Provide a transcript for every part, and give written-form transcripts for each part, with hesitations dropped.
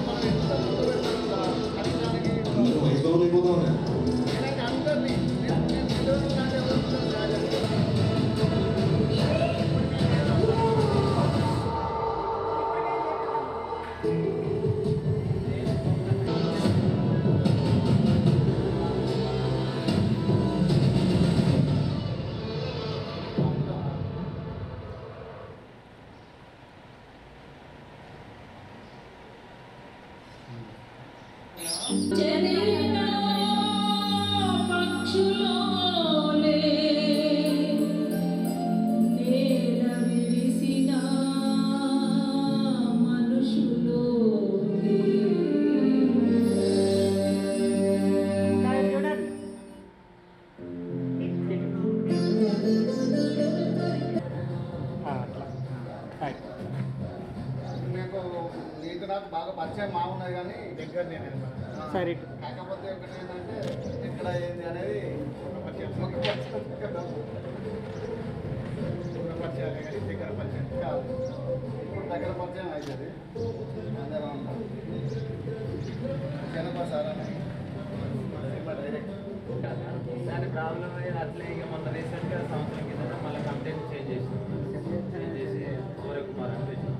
మనం ఎంత ముందు పెడతాం అడిగడానికి వయసు బాబులు అయిపోతా ఉన్నాయి. నేనైతే అందరినీ నేను తెలియదు కానీ ఎవరు నాకు బాగా పరిచయం మామూలున్నాయి కానీ దగ్గర నేను సరే. కాకపోతే ఒకటి ఏంటంటే ఇక్కడ ఏంది అనేది పరిచయాలే కానీ దగ్గర పరిచయం కాదు. ఇప్పుడు దగ్గర పరిచయం అవుతుంది అందరూ ఉంటారు. జనపా సార్ అని డైరెక్ట్ దాని ప్రాబ్లం అయ్యేది అట్లే. ఇక మొన్న రీసెంట్గా సంవత్సరం కింద మళ్ళీ కంప్లైంట్ చేంజ్ చేసి సూర్యకుమార్ అని పెట్టినాం.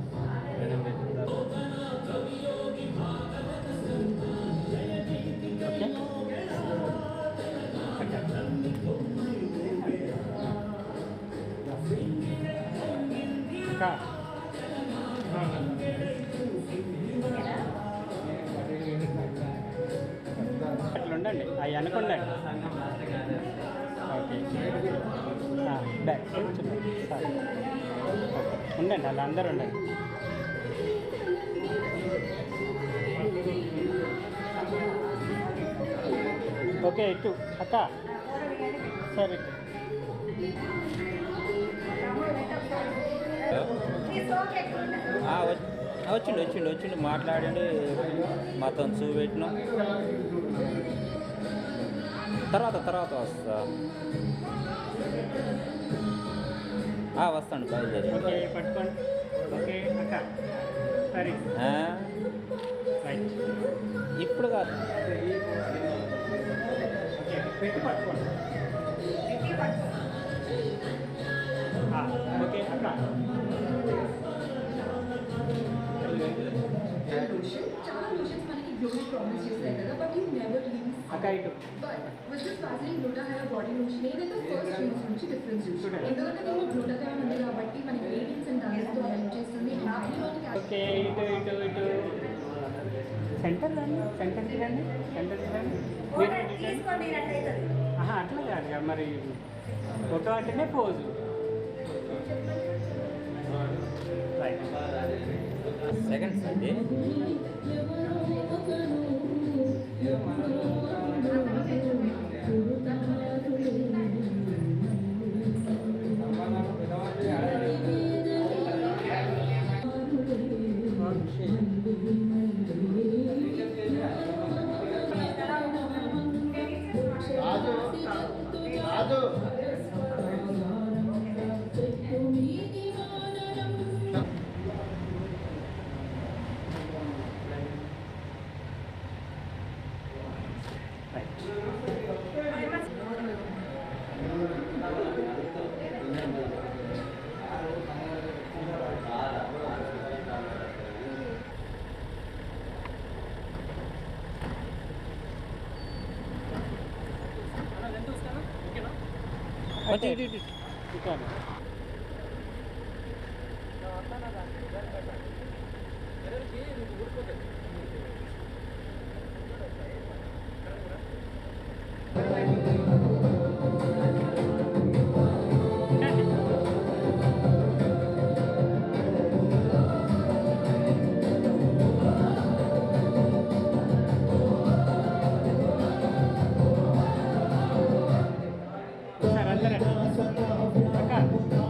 అట్లా ఉండండి, అవి అనుకోండి. ఓకే బ్యాక్ సరే ఉండండి, అలా అందరూ ఉండండి. ఓకే ఇటు అక్క సరే. వచ్చిండు మాట్లాడండి, మాతో చూపెట్టినాం. తర్వాత వస్తా వస్తాను బయలుదేరి. ఓకే పట్టుకోండి. ఓకే అక్క సరే ఇప్పుడు కాదు పెట్టి పట్టుకోండి. ఓకే అక్క చాలా లోషన్స్ మనకి గ్లోయింగ్ ప్రామిస్ చేస్తాయి కదా, బట్ యూ నెవర్ లీవ్స్. అక్క ఇటు but with this Vaseline glutathione body lotion ఏదైతే ఫస్ట్ యూస్ నుంచి డిఫరెన్స్ చూస్తాం. ఎందుకంటే దీనిలో గ్లూటాథయోన్ ఉంది కాబట్టి మనకి రేటింగ్స్ అండ్ డల్స్తో హెల్ప్ చేస్తుంది. ఓకే ఇటు సెంటర్ రండి. అట్లా కాదు మరి ఫోటో అంటేనే పోజు. సెకండ్స్ అండి. రాజు సార్ అందరూ అక్క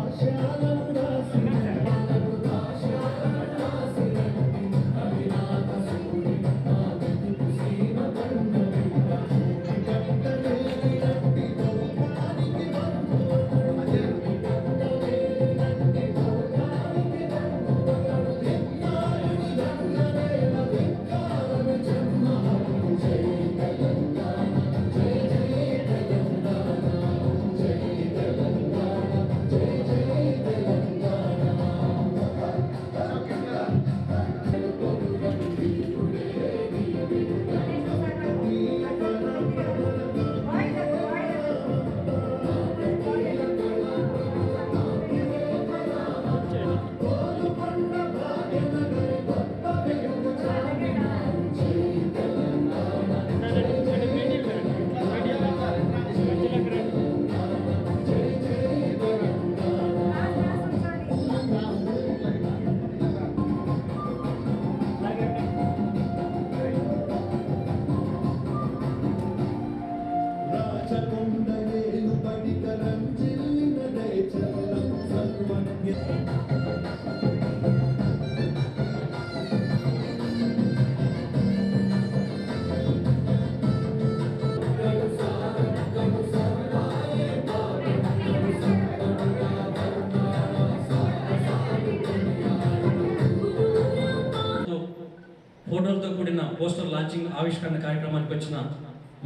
పోస్టర్ లాంచింగ్ ఆవిష్కరణ కార్యక్రమానికి వచ్చిన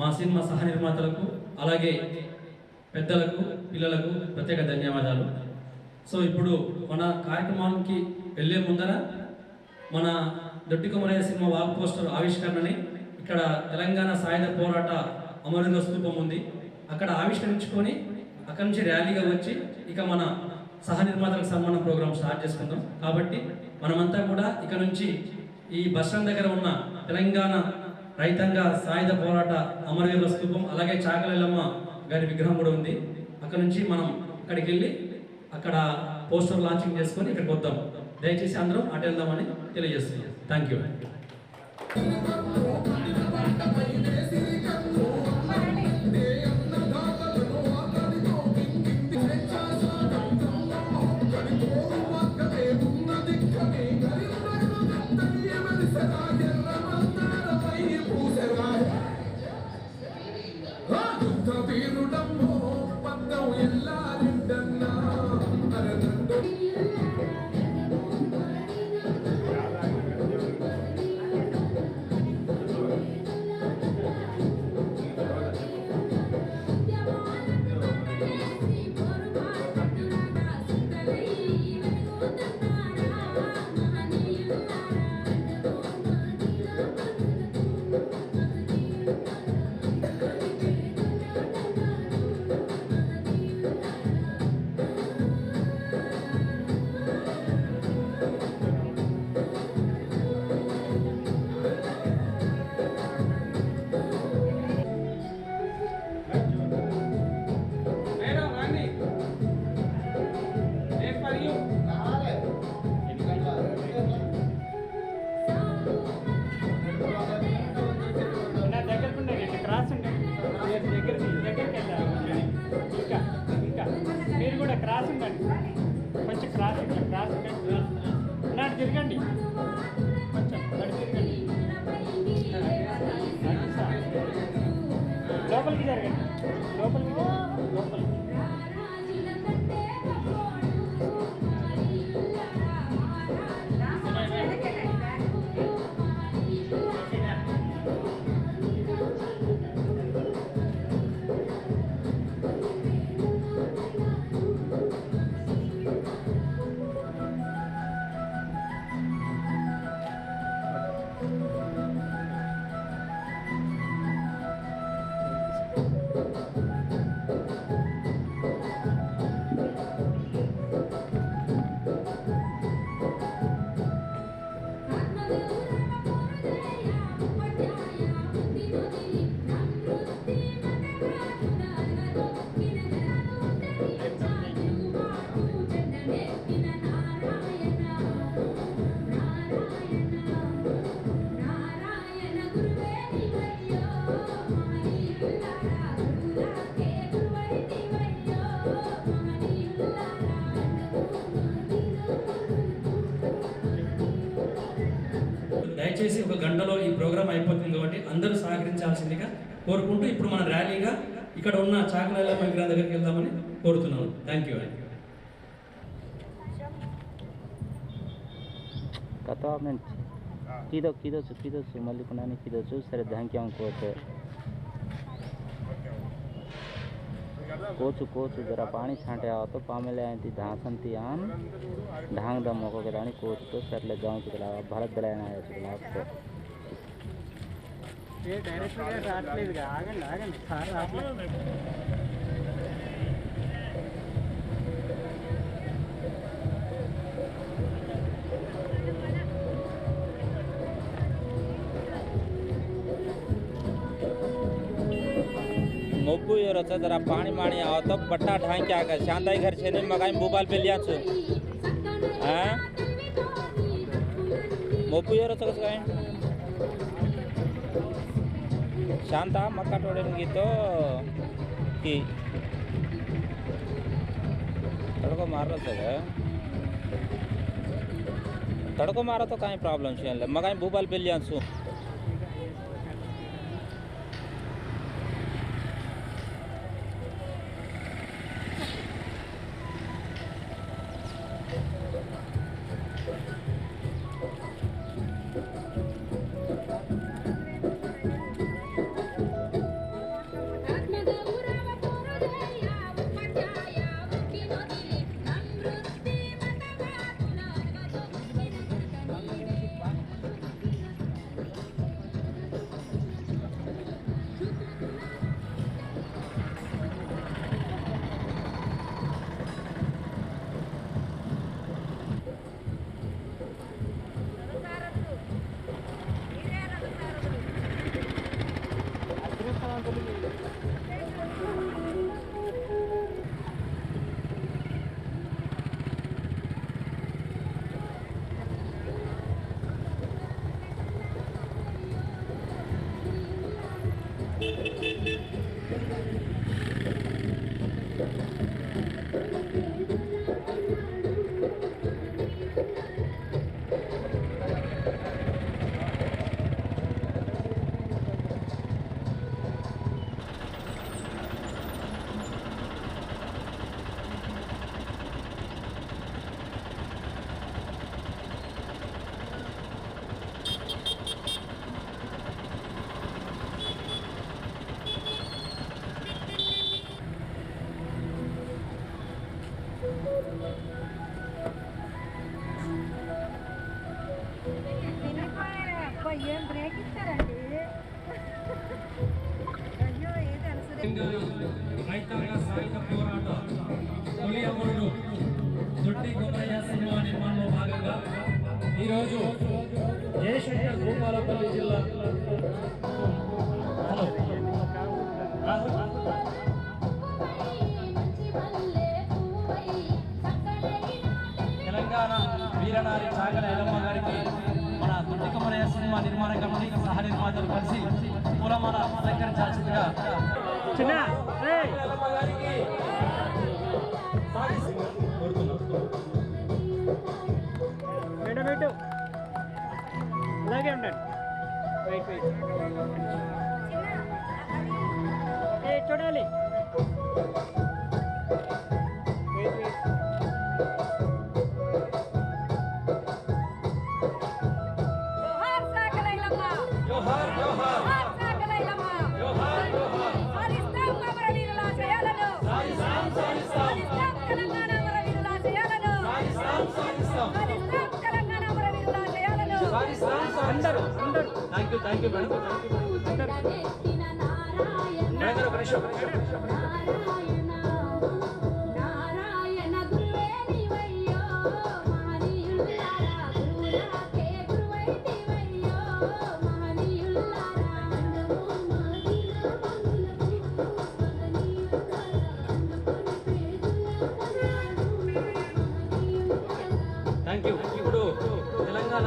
మా సినిమా సహ నిర్మాతలకు, అలాగే పెద్దలకు, పిల్లలకు ప్రత్యేక ధన్యవాదాలు. సో ఇప్పుడు మన కార్యక్రమానికి వెళ్ళే ముందర మన దొడ్డి కొమరయ్య సినిమా వాల్ పోస్టర్ ఆవిష్కరణని ఇక్కడ తెలంగాణ సాయుధ పోరాట అమరుల స్తూపం ఉంది, అక్కడ ఆవిష్కరించుకొని అక్కడి నుంచి ర్యాలీగా వచ్చి ఇక మన సహ నిర్మాతలకు సన్మాన ప్రోగ్రాం స్టార్ట్ చేసుకుందాం. కాబట్టి మనమంతా కూడా ఇక నుంచి ఈ బస్ స్టాండ్ దగ్గర ఉన్న తెలంగాణ రైతాంగ సాయుధ పోరాట అమరవీరుల స్తూపం, అలాగే చాకలెల్లమ్మ గారి విగ్రహం కూడా ఉంది, అక్కడ నుంచి మనం అక్కడికి వెళ్ళి అక్కడ పోస్టర్ లాంచింగ్ చేసుకొని ఇక్కడికి వద్దాం. దయచేసి అందరూ అటు వెళ్దామని తెలియజేస్తున్నాం. Thank you. మీరు కూడా క్రాస్ ఉండండి, కొంచెం క్రాస్ నాటి తిరగండి, కొంచెం నడి తిరగండి, లోపలికి జరగండి, లోపలికి లోపలికి. దయచేసి ఒక గంటలో ఈ ప్రోగ్రాం అయిపోతుంది కాబట్టి అందరూ సహకరించాల్సిందిగా కోరుకుంటూ ఇప్పుడు మన ర్యాలీగా ఇక్కడ ఉన్న చాకలెల్లమ్మ విగ్రహం దగ్గరికి వెళ్దామని కోరుతున్నాను. Thank you. కిదొచ్చు మళ్ళీ కొనడానికి కిదొచ్చు. సరే థ్యాంక్ యూ కోచ్. कोचु जरा पानी छांटे आओ तो पामेले आती धासंती आन ढांग दम हो के दानी कोच तो सरले गांव चला भारत दलायना आया चला आपको ये डायरेक्ट గా రాట్లేదుగా ఆగండి కార్ రాట్లేదు मोब्बू ये रचा जरा पानी मानी आओ तो बट्टा ढांग के आकर शांताई घर छेने मगाई मोबाइल पे लिया छु हां मोब्बू ये रचा कसं काय शांता मक्का तोडेन गीतो की तड़को मारलो सगळं तड़को मारा तो काही प्रॉब्लम छे मगाई मोबाइल पे लिया छु ఏం బ్రేక్ ఇస్తారండి అయ్యో ఏది రైతాంగ సాయుధ పోరాట తొలి అమరుడు దొడ్డి కొమరయ్య సినిమా నిర్మాణంలో భాగంగా ఈరోజు జయశంకర్ భూపాలపల్లి జిల్లా తెలంగాణ వీరనారి చాగల ఎల్లమ్మ గారికి మన దొడ్డి కొమరయ్య సినిమా నిర్మాణ కమిటీ సహ నిర్మాతలు కలిసి పూలమాల అలంకరించాల్సిందిగా చిన్న పెట్టు అలాగే ఉండండి వెయిట్ చూడాలి అందరూ thank you madam thank you. ఇప్పుడు తెలంగాణ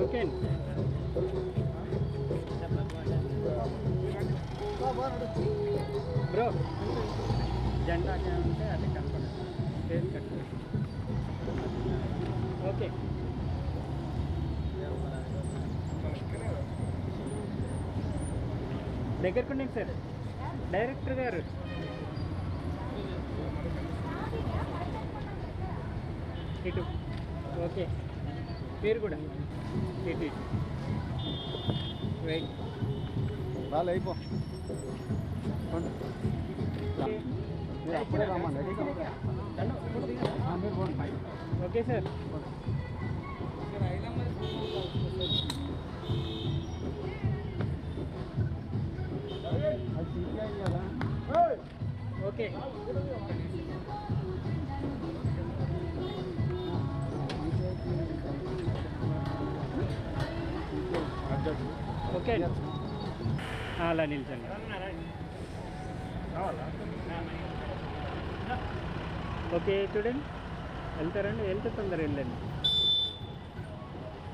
ఓకే బ్రో జెండా ఉంటే అది కనపడదు ఓకే దగ్గరకుండి సార్ డైరెక్టర్ గారు ఇటు ఓకే పేరు కూడా ఇటు ఇటు రైట్ రాలే అయిపో అప్పుడే రమ్మండి ఓకే సార్ ఓకే ఓకే అలా నిల్చండి ఓకే చూడండి వెళ్తారండి వెళ్తే తొందర వెళ్ళండి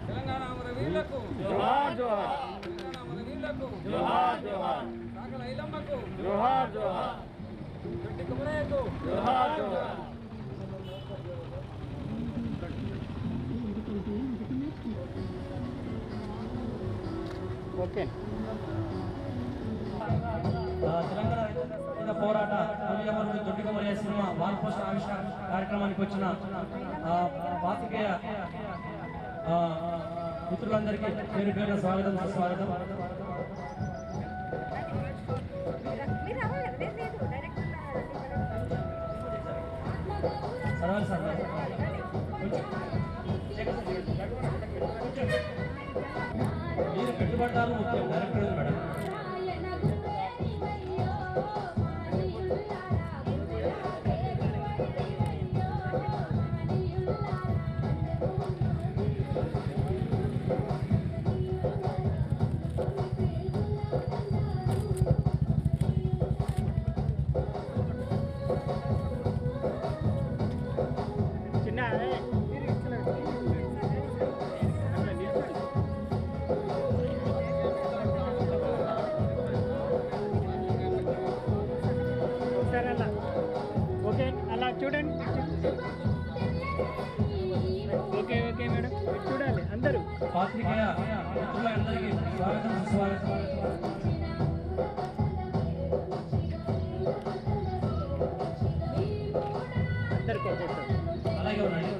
తెలంగాణ అమరవీరులకు జోహార్ జోహార్ తెలంగాణ అమరవీరులకు జోహార్ జోహార్ సాగల ఐలమ్మకు జోహార్ జోహార్ దొడ్డి కొమరయ్యకు జోహార్ జోహార్ ఓకే తెలంగాణ రైతాంగ పోరాట తొలి అమరుడు దొడ్డి కొమరయ్య సినిమా వాల్ పోస్టర్ ఆవిష్కరణ కార్యక్రమానికి వచ్చిన పాత్రికేయ మిత్రులందరికీ పేరు పేరున స్వాగతం సుస్వాగతం. మీరు అవ్వాలి కదా, లేదు డైరెక్ట్ సరళ సార్ మీరు పెట్టుబడిదారులు ముఖ్యం, డైరెక్టర్ ఉంది మేడం. చిన్న ఒకసారి అలా ఓకే, అలా చూడండి. ఓకే ఓకే మేడం, చూడాలి అందరూ. పాత్రికేయ మిత్రులందరికీ స్వాగతం సుస్వాగతం. అందరికీ ఒక్కొక్కరు. అలాగే ఉండండి.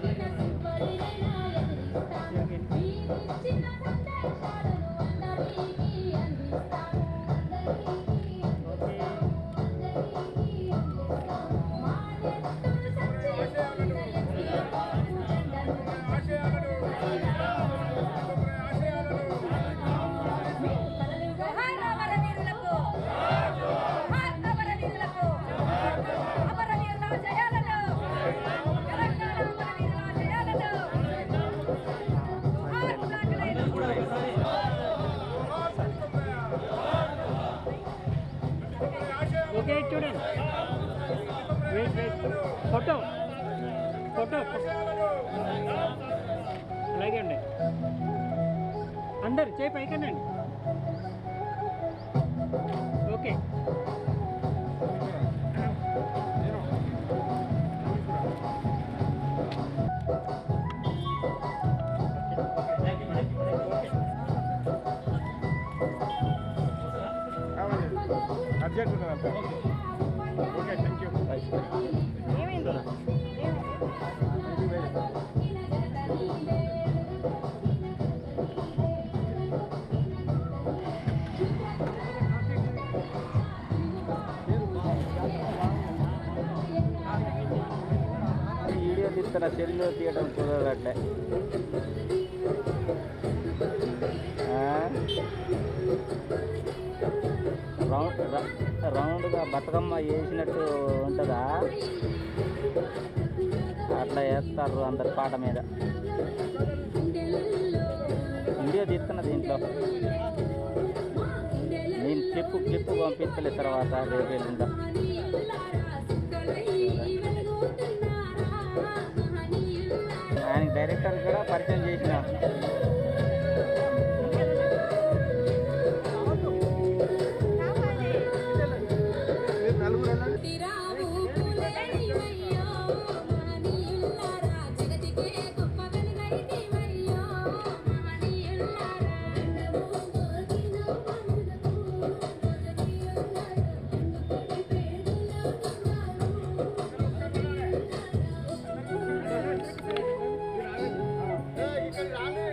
జోహార్ అమరవీరులకు, జోహార్ అమరవీరులకు, అమరవీరుల జయాలను, తెలంగాణ అమరవీరుల జయాలను. జోహార్ బ్లాక్ లైన్. కూడా ఒకసారి ఓకే చూడండి. వెయిట్ వెయిట్, ఫోటో ఫోటో అలాగే అండి. అందరు చేయి పైకనండి. Okay thank you madam. Urgent ఉన్నదంతా. Okay thank you. ఏమైంది? వీడియో తీస్తున్న సెల్లు తీయడం కుదరట్లే. రౌండ్గా బతుకమ్మ వేసినట్టు ఉంటుందా? అట్లా వేస్తారు అందరు పాట మీద. వీడియో తీస్తున్న దీంట్లో నేను క్లిప్పు పంపిస్తలే తర్వాత రేపు ఎల్లుండా. ఆయనకి డైరెక్టర్ కూడా పరిచయం చేసిన. ఇక్కడ రాలే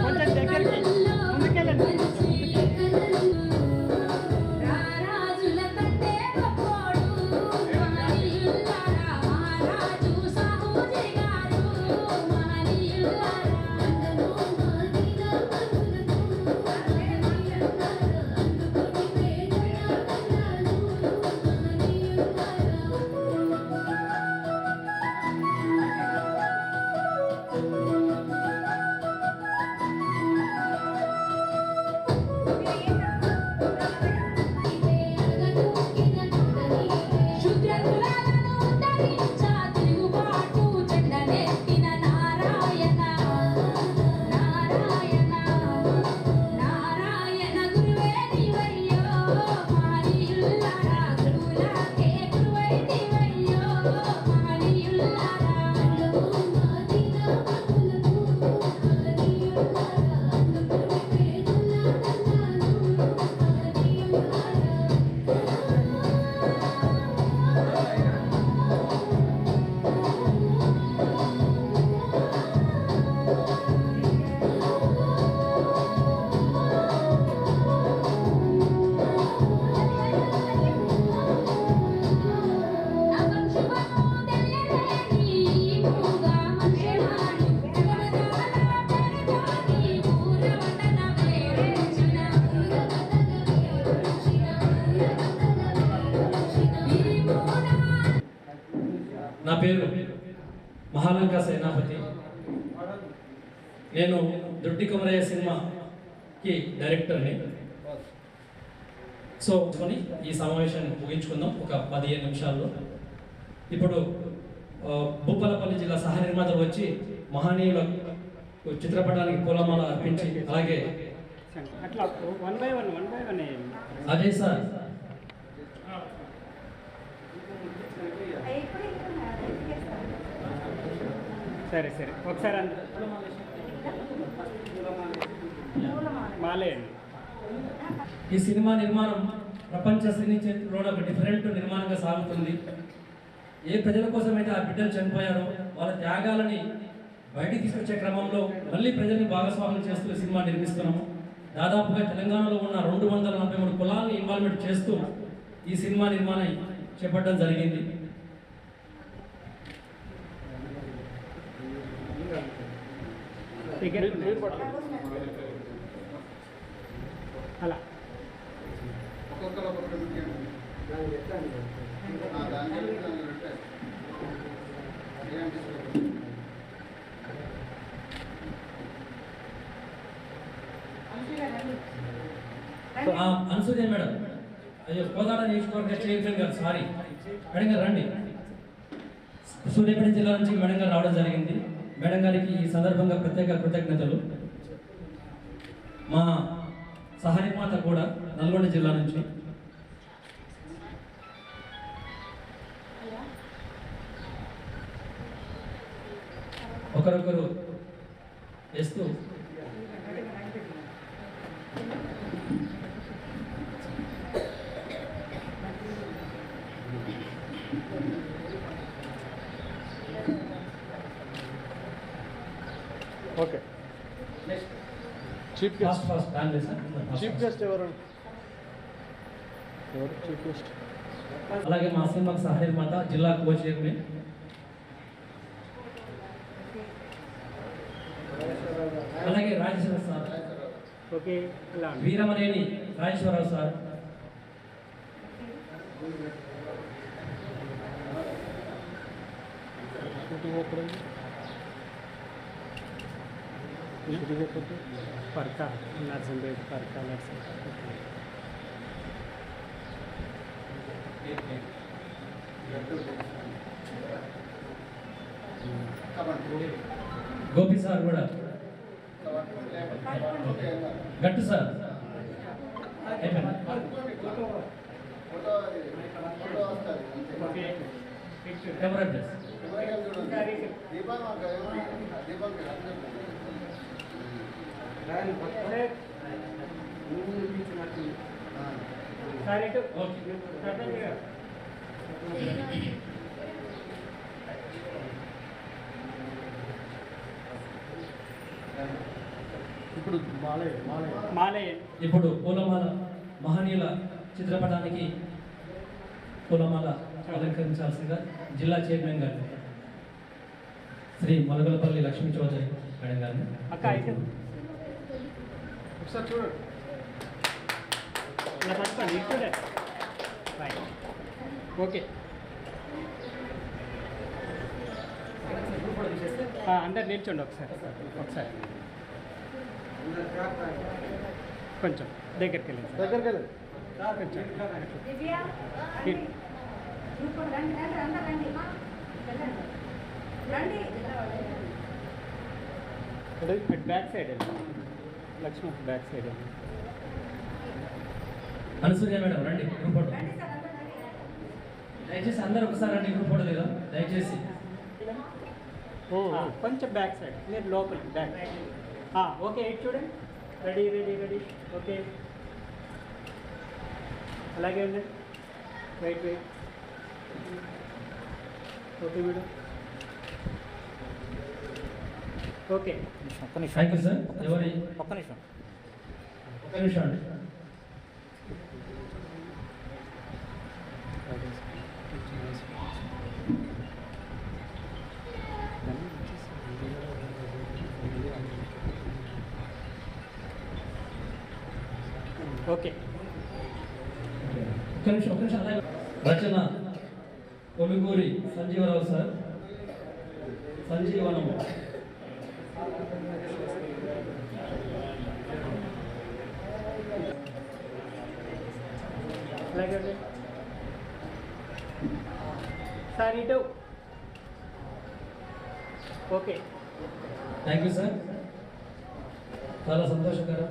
కొంచెం దగ్గరికి ముందుకెళ్ళండి. నా పేరు మహాలంక సేనాపతి. నేను దొడ్డి కొమరయ్య సినిమాకి డైరెక్టర్ని. సో ఈ సమావేశాన్ని ముగించుకుందాం ఒక 15 నిమిషాల్లో. ఇప్పుడు భూపాలపల్లి జిల్లా సహ నిర్మాతలు వచ్చి మహనీయుల చిత్రపటానికి పూలమాల అర్పించి అలాగే అట్లా వన్ బై వన్ అదే సార్ సరే సరే ఒకసారి మాలే ఈ సినిమా నిర్మాణం ప్రపంచ సినీ చరిత్రలో ఒక డిఫరెంట్ నిర్మాణంగా సాగుతుంది. ఏ ప్రజల కోసం అయితే ఆ బిడ్డలు చనిపోయారో వాళ్ళ త్యాగాలని బయటికి తీసుకొచ్చే క్రమంలో మళ్ళీ ప్రజల్ని భాగస్వామ్యం చేస్తూ ఈ సినిమా నిర్మిస్తున్నాము. దాదాపుగా తెలంగాణలో ఉన్న 243 కులాలను ఇన్వాల్వ్మెంట్ చేస్తూ ఈ సినిమా నిర్మాణం చేపట్టడం జరిగింది. అలా అనసూయ మేడం, అయ్యో కోదాడ నియోజకవర్గ చైర్మన్ గారు, సారీ మేడం గారు రండి. సూర్యాపేట జిల్లా నుంచి మేడం గారు రావడం జరిగింది. మేడం గారికి ఈ సందర్భంగా ప్రత్యేక కృతజ్ఞతలు. మా సహ నిర్మాత కూడా నల్గొండ జిల్లా నుంచి. ఒకరొకరు వేస్తూ okay. Chief guest chief guest ఎవరు చీఫ్ గెస్ట్? అలాగే మా సినిమాకు సహ నిర్మాత జిల్లా కో చైర్మన్ అలాగే Rajeshwara sir, okay Veeramaneni Rajeshwararao sir, Parkal Narsampet Parkal Narsampet. Gopi sir కూడా గట్టు సార్ అయిపోయింది. Okay camera please. సార్ ఇటు ఓకే. ఇప్పుడు మాలే ఇప్పుడు పూలమాల మహనీయుల చిత్రపటానికి పూలమాల అలంకరించాల్సిందిగా జిల్లా చైర్మన్ గారు శ్రీ మొలగలపల్లి లక్ష్మీ చౌదరి మేడం గారిని. అక్క ఇటు ఒకసారి చూడండి. ఇలా పట్టుకోండి ఇప్పుడే రైట్ ఓకే అందరు నిల్చోండి ఒకసారి కొంచెం దగ్గరికి వెళ్ళండి సార్. దగ్గరికి వెళ్ళండి. కొంచెం దివ్య ఇటు. ఇప్పుడు రండి అందరూ రండి రండి అటు బ్యాక్ సైడ్ వెళ్ళండి లక్ష్మణ్ బ్యాక్ సైడ్ వెళ్ళండి అనసూయ మేడం రండి గ్రూప్ ఫోటో. రండి సార్ అందరూ రండి దయచేసి అందరూ ఒకసారి రండి గ్రూప్ ఫోటో లేదా దయచేసి. కొంచెం బ్యాక్ సైడ్ మీరు లోపలికి బ్యాక్ ఓకే ఇటు చూడండి రెడీ ఓకే అలాగే ఉండండి వెయిట్ ఓకే మేడం ఓకే ఒక్క నిమిషం థ్యాంక్ యూ సార్. ఎవరి ఒక్క నిమిషం ఒక్క నిమిషం అండి. ఓకే ఒక్క నిమిషం అలాగే. రచన కొలుగూరి సంజీవరావు సార్. సంజీవనం అలాగే ఉండండి సార్ ఇటు ఓకే థ్యాంక్ యూ సార్. చాలా సంతోషకరం.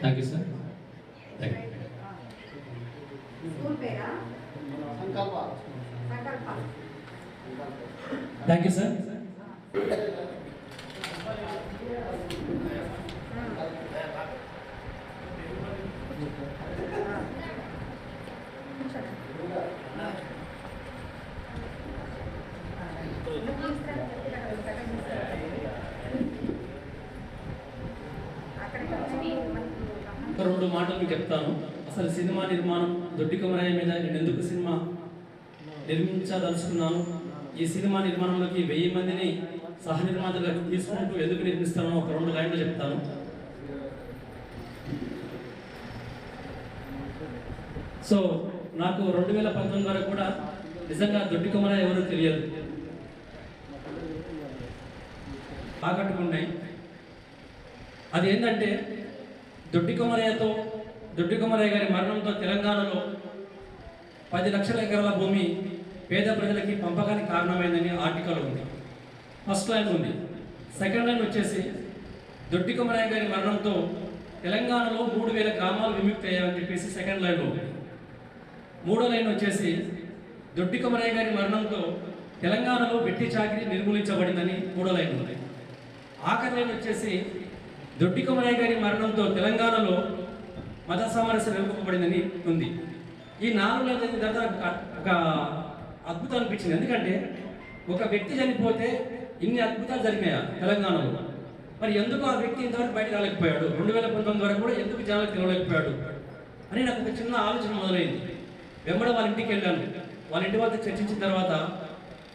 Thank you sir. స్కూల్ పేరా సంకల్ప సంకల్ప థ్యాంక్ యూ సార్. ఒక రెండు మాటలు మీకు చెప్తాను. అసలు సినిమా నిర్మాణం దొడ్డి కొమరయ్య మీద నేను ఎందుకు సినిమా నిర్మించదలుచుకున్నాను, ఈ సినిమా నిర్మాణంలోకి 1000 మందిని సహ నిర్మాతలుగా తీసుకుంటూ ఎందుకు నిర్మిస్తానో ఒక 2 లైన్లు చెప్తాను. సో నాకు 2019 వరకు కూడా నిజంగా దొడ్డి కొమరయ్య ఎవరో తెలియదు. ఆకట్టుకున్నాయి. అది ఏంటంటే దొడ్డి కొమరయ్య గారి మరణంతో తెలంగాణలో 10 లక్షల ఎకరాల భూమి పేద ప్రజలకి పంపకానికి కారణమైందని ఆర్టికల్ ఉంది. ఫస్ట్ లైన్ ఉంది. సెకండ్ లైన్ వచ్చేసి దొడ్డి కొమరయ్య గారి మరణంతో తెలంగాణలో 3000 గ్రామాలు విముక్తి అయ్యాయని చెప్పేసి సెకండ్ లైన్లో ఉంది. మూడో లైన్ వచ్చేసి దొడ్డి కొమరయ్య గారి మరణంతో తెలంగాణలో వెట్టి చాకిరీ నిర్మూలించబడిందని మూడో లైన్ ఉంది. ఆఖరి లైన్ వచ్చేసి దొడ్డి కొమరయ్య గారి మరణంతో తెలంగాణలో మత సామరస్యం నెలకొల్పబడిందని ఉంది. ఈ 4 నెలల తర్వాత ఒక అద్భుతం అనిపించింది. ఎందుకంటే ఒక వ్యక్తి చనిపోతే ఇన్ని అద్భుతాలు జరిగినాయా తెలంగాణలో? మరి ఎందుకు ఆ వ్యక్తి ఇంతవరకు బయటకు రాలేకపోయాడు? 2019 వరకు కూడా ఎందుకు జనాలకు తెలవలేకపోయాడు అని నాకు ఒక చిన్న ఆలోచన మొదలైంది. వెంబడ వాళ్ళ ఇంటికి వెళ్ళాను. వాళ్ళ ఇంటి వాళ్ళతో చర్చించిన తర్వాత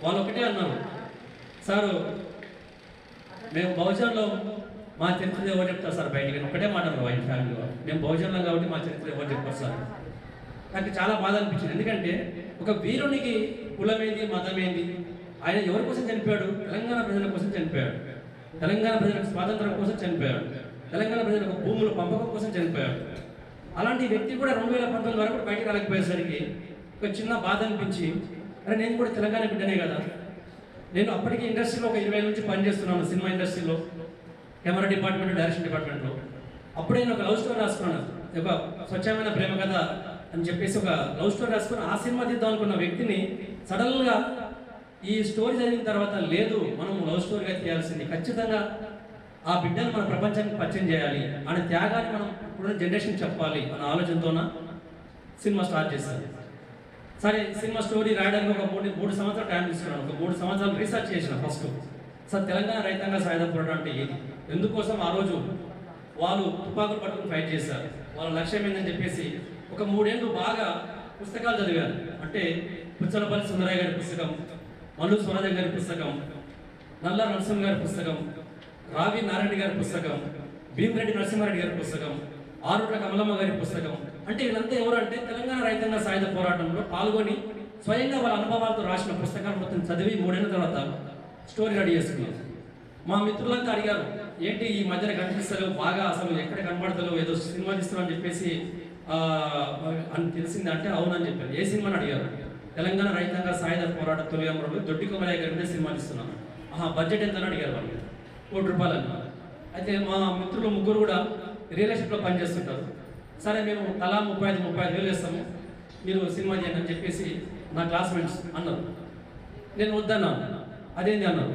వాళ్ళు ఒకటే అన్నారు, సారు మేము బహుజన్లో మా చరిత్ర ఎవరు చెప్తారు సార్ బయటికి? ఒకటే మాట అన్నారు వాళ్ళ ఫ్యామిలీలో, మేము బహుజన్లో కాబట్టి మా చరిత్ర ఎవరు చెప్తారు సార్. నాకు చాలా బాధ అనిపించింది. ఎందుకంటే ఒక వీరునికి కులమేంది, మతమేంది, ఆయన ఎవరి కోసం చనిపోయాడు? తెలంగాణ ప్రజల కోసం చనిపోయాడు. తెలంగాణ ప్రజలకు స్వాతంత్రం కోసం చనిపోయాడు. తెలంగాణ ప్రజలకు భూముల పంపకం కోసం చనిపోయాడు. అలాంటి వ్యక్తి కూడా 2019 వరకు బయటికి రాలేకపోయేసరికి ఒక చిన్న బాధ అనిపించి, అరే నేను కూడా తెలంగాణ బిడ్డనే కదా. నేను అప్పటికి ఇండస్ట్రీలో ఒక 20 నుంచి పనిచేస్తున్నాను, సినిమా ఇండస్ట్రీలో, కెమెరా డిపార్ట్మెంట్, డైరెక్షన్ డిపార్ట్మెంట్లో. అప్పుడే నేను ఒక లవ్ స్టోరీ రాసుకున్నాను, ఒక స్వచ్ఛమైన ప్రేమ కథ అని చెప్పేసి ఒక లవ్ స్టోరీ రాసుకుని ఆ సినిమా తీద్దాం అనుకున్న వ్యక్తిని సడన్గా ఈ స్టోరీ జరిగిన తర్వాత, లేదు మనం లవ్ స్టోరీగా తీయాల్సింది, ఖచ్చితంగా ఆ బిడ్డను మన ప్రపంచానికి పరిచయం చేయాలి అనే త్యాగాన్ని మనం ఇప్పుడున్న జనరేషన్ చెప్పాలి అన్న ఆలోచనతోన సినిమా స్టార్ట్ చేశాను. సరే సినిమా స్టోరీ రాయడానికి ఒక 3 సంవత్సరాలు టైం తీసుకున్నాను. ఒక 3 సంవత్సరాలు రీసెర్చ్ చేసిన. ఫస్ట్ సార్ తెలంగాణ రైతాంగ సాయుధ పోరాటం అంటే ఏది, ఎందుకోసం ఆ రోజు వాళ్ళు తుపాకులు పట్టుకుని ఫైట్ చేశారు, వాళ్ళ లక్ష్యం ఏంటని చెప్పేసి ఒక 3 ఏళ్ళు బాగా పుస్తకాలు చదివాను. అంటే పుచ్చలపల్లి సుందరయ్య గారి పుస్తకం, మల్లు స్వరాజ గారి పుస్తకం, నల్ల నరసింహ గారి పుస్తకం, రావి నారాయణ గారి పుస్తకం, భీమిరెడ్డి నరసింహారెడ్డి గారి పుస్తకం, ఆరుట్ల కమలమ్మ గారి పుస్తకం. అంటే వీళ్ళంతా ఎవరంటే తెలంగాణ రైతాంగ సాయుధ పోరాటంలో పాల్గొని స్వయంగా వాళ్ళ అనుభవాలతో రాసిన పుస్తకాలు మొత్తం చదివి 3 ఏళ్ళ తర్వాత స్టోరీ రెడీ చేసుకున్నాం. మా మిత్రులంతా అడిగారు, ఏంటి ఈ మధ్యన కనిపిస్తలేవు, బాగా అసలు ఎక్కడ కనబడతలేవు, ఏదో సినిమా తీస్తున్నావు అని చెప్పేసి అని తెలిసింది. అంటే అవునని చెప్పాను. ఏ సినిమాని అడిగారు? తెలంగాణ రైతాంగ సాయుధ పోరాట తొలి అమరుడు దొడ్డి కొమరయ్య గారి మీద సినిమా తీస్తున్నాను. బడ్జెట్ ఎంత అని అడిగారు వాళ్ళు. 1 కోటి రూపాయలు అన్నారు. అయితే మా మిత్రులు 3 కూడా రియల్ ఎస్టేట్లో పనిచేస్తుంటారు. సరే మేము తలా 35 వేలు వేస్తాము, మీరు సినిమా చేయండి అని చెప్పేసి నా క్లాస్మేట్స్ అన్నారు. నేను వద్దన్నాను. అదేంటి అన్నారు.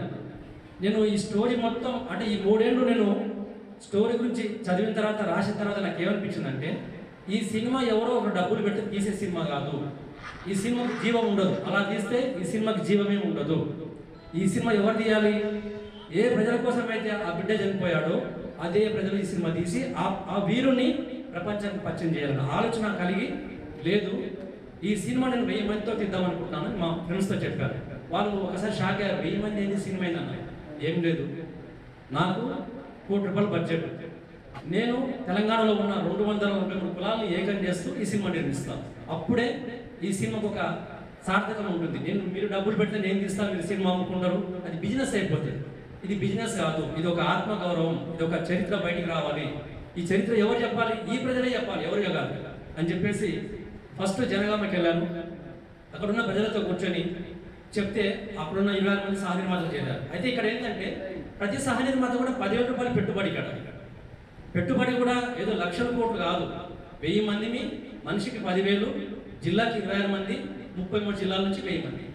నేను ఈ స్టోరీ మొత్తం అంటే ఈ 3 ఏళ్ళు నేను స్టోరీ గురించి చదివిన తర్వాత రాసిన తర్వాత నాకు ఏమనిపించిందంటే, ఈ సినిమా ఎవరో ఒక డబ్బులు పెట్టి తీసే సినిమా కాదు, ఈ సినిమాకి జీవం ఉండదు. అలా తీస్తే ఈ సినిమాకి జీవమే ఉండదు. ఈ సినిమా ఎవరు తీయాలి? ఏ ప్రజల కోసం అయితే ఆ బిడ్డ చనిపోయాడో అదే ప్రజలు ఈ సినిమా తీసి ఆ వీరుని ప్రపంచానికి పరిచయం చేయాలన్న ఆలోచన కలిగి, లేదు ఈ సినిమా నేను 1000 మందితో తీద్దాం అనుకుంటున్నాను మా ఫ్రెండ్స్తో చెప్పాను. వాళ్ళు ఒకసారి షాక్ అయ్యారు, 1000 మంది ఏంది సినిమా అయిందన్న. ఏం లేదు, నాకు 1 కోటి రూపాయల బడ్జెట్, నేను తెలంగాణలో ఉన్న 223 కులాలను ఏకం చేస్తూ ఈ సినిమా నిర్మిస్తాను. అప్పుడే ఈ సినిమాకు ఒక సార్థకం ఉంటుంది. మీరు డబ్బులు పెడితే నేను తీస్తాను, మీరు సినిమా అమ్ముకుంటారు, అది బిజినెస్ అయిపోతుంది. ఇది బిజినెస్ కాదు, ఇది ఒక ఆత్మగౌరవం, ఇది ఒక చరిత్ర బయటికి రావాలి. ఈ చరిత్ర ఎవరు చెప్పాలి? ఈ ప్రజలే చెప్పాలి, ఎవరు కాదు అని చెప్పేసి ఫస్ట్ జనగామకి వెళ్ళాను. అక్కడున్న ప్రజలతో కూర్చొని చెప్తే అప్పుడున్న 26 మంది సహ నిర్మాతలు చేశారు. అయితే ఇక్కడ ఏంటంటే ప్రతి సహ నిర్మాత కూడా 10,000 రూపాయలు పెట్టుబడి. ఇక్కడ పెట్టుబడి కూడా ఏదో లక్షల కోట్లు కాదు, 1000 మందిని మనిషికి 10,000, జిల్లాకి 26 మంది, 33 జిల్లాల నుంచి 1000 మంది.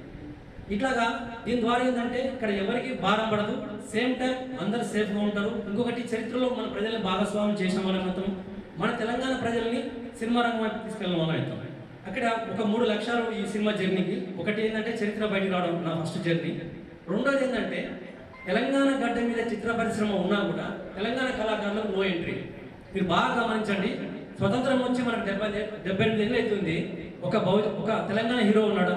ఇట్లాగా దీని ద్వారా ఏంటంటే ఇక్కడ ఎవరికి భారం పడదు, సేమ్ టైం అందరు సేఫ్గా ఉంటారు. ఇంకొకటి చరిత్రలో మన ప్రజలను భాగస్వామ్యం చేసిన వాళ్ళం అవుతాం, మన తెలంగాణ ప్రజల్ని సినిమా రంగం వైపు తీసుకెళ్ళిన వాళ్ళం అవుతాం. అక్కడ ఒక 3 లక్ష్యాలు ఈ సినిమా జర్నీకి. ఒకటి ఏంటంటే చరిత్ర బయటికి రావడం నా ఫస్ట్ జర్నీ. రెండోది ఏంటంటే తెలంగాణ గడ్డ మీద చిత్ర పరిశ్రమ ఉన్నా కూడా తెలంగాణ కళాకారులకు నో ఎంట్రీ. మీరు బాగా గమనించండి, స్వతంత్రం వచ్చి మనకు 78 ఏళ్ళు అవుతుంది. ఒక తెలంగాణ హీరో ఉన్నాడా?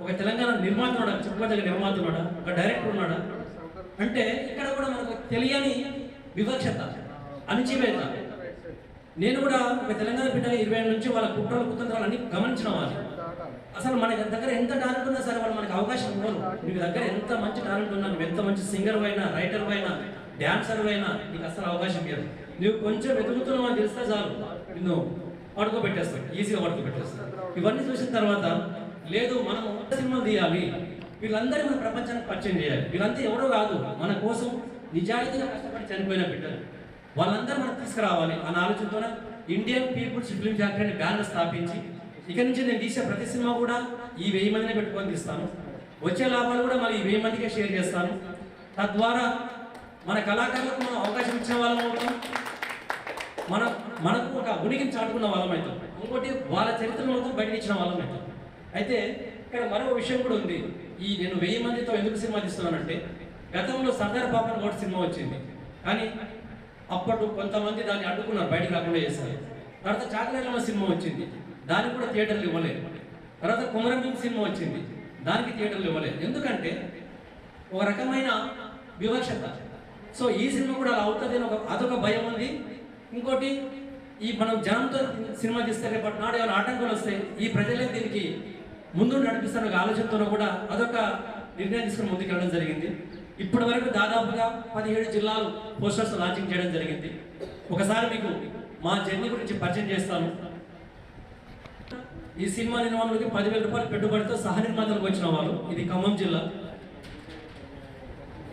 ఒక తెలంగాణ నిర్మాత ఉన్నాడా? చుట్టుపక్కల నిర్మాత ఉన్నాడా? ఒక డైరెక్టర్ ఉన్నాడా? అంటే ఇక్కడ కూడా మనకు తెలియని వివక్షత, అణచివేత. నేను కూడా ఒక తెలంగాణ బిడ్డగా 20 ఏళ్ళ నుంచి వాళ్ళ కుట్రలు కుతంత్రాలు అన్ని గమనించిన వాళ్ళు. అసలు మన దగ్గర ఎంత టాలెంట్ ఉన్నా సరే వాళ్ళు మనకు అవకాశం ఇవ్వరు. మీ దగ్గర ఎంత మంచి టాలెంట్ ఉన్నా, నువ్వు ఎంత మంచి సింగర్ అయినా, రైటర్ అయినా, డాన్సర్ అయినా నీకు అసలు అవకాశం ఇవ్వరు. నువ్వు కొంచెం వెతుకుతున్నావు అని తెలిస్తే చాలు నిన్ను పడుకోబెట్టేస్తావు, ఈజీగా పడుకోబెట్టేస్తావు. ఇవన్నీ చూసిన తర్వాత లేదు మనం సినిమా తీయాలి, వీళ్ళందరినీ మన ప్రపంచానికి పరిచయం చేయాలి. వీళ్ళంతా ఎవరో కాదు, మన కోసం నిజాయితీగా కష్టపడి చనిపోయిన బిడ్డలు, వాళ్ళందరూ మనం తీసుకురావాలి అన్న ఆలోచనతోనే ఇండియన్ పీపుల్స్ ఫిల్మ్ ఫ్యాక్టరీ అనే బ్యానర్ స్థాపించి ఇక నుంచి నేను తీసే ప్రతి సినిమా కూడా ఈ 1000 మందినే పెట్టుకొని తీస్తాను. వచ్చే లాభాలు కూడా మళ్ళీ ఈ 1000 మందికే షేర్ చేస్తాను. తద్వారా మన కళాకారులకు మనం అవకాశం ఇచ్చిన వాళ్ళం అవుతాం, మనకు ఒక ఉనికిని చాటుకున్న వాళ్ళం అవుతాం, ఇంకోటి వాళ్ళ చరిత్రను మొత్తం బయటకు ఇచ్చిన వాళ్ళం అవుతాం. అయితే ఇక్కడ మరో విషయం కూడా ఉంది. నేను 1000 మందితో ఎందుకు సినిమా తీస్తున్నానంటే, గతంలో సర్దార్ పాపన్ గౌడ్ సినిమా వచ్చింది, కానీ అప్పుడు కొంతమంది దాన్ని అడ్డుకున్నారు, బయటకు రాకుండా చేశారు. తర్వాత చాకలేరమ్మ సినిమా వచ్చింది, దానికి కూడా థియేటర్లు ఇవ్వలేదు. తర్వాత కుమరం భీమ్ సినిమా వచ్చింది, దానికి థియేటర్లు ఇవ్వలేదు. ఎందుకంటే ఒక రకమైన వివక్షత. సో ఈ సినిమా కూడా అలా అవుతుంది అని అదొక భయం ఉంది. ఇంకోటి, మనం జనంతో సినిమా తీస్తే రేపటి నాడు ఏమైనా ఆటంకాలు వస్తే ఈ ప్రజలే దీనికి ముందు నడిపిస్తున్న ఒక ఆలోచనతో కూడా అదొక నిర్ణయం తీసుకుని ముందుకెళ్ళడం జరిగింది. ఇప్పటి వరకు దాదాపుగా 17 జిల్లాలు పోస్టర్స్ లాంచింగ్ చేయడం జరిగింది. ఒకసారి మీకు మా జర్నీ గురించి పరిచయం చేస్తాను. ఈ సినిమా నిర్మాణానికి 10,000 రూపాయలు పెట్టుబడితో సహ నిర్మాతలకు వచ్చిన వాళ్ళు. ఇది ఖమ్మం జిల్లా.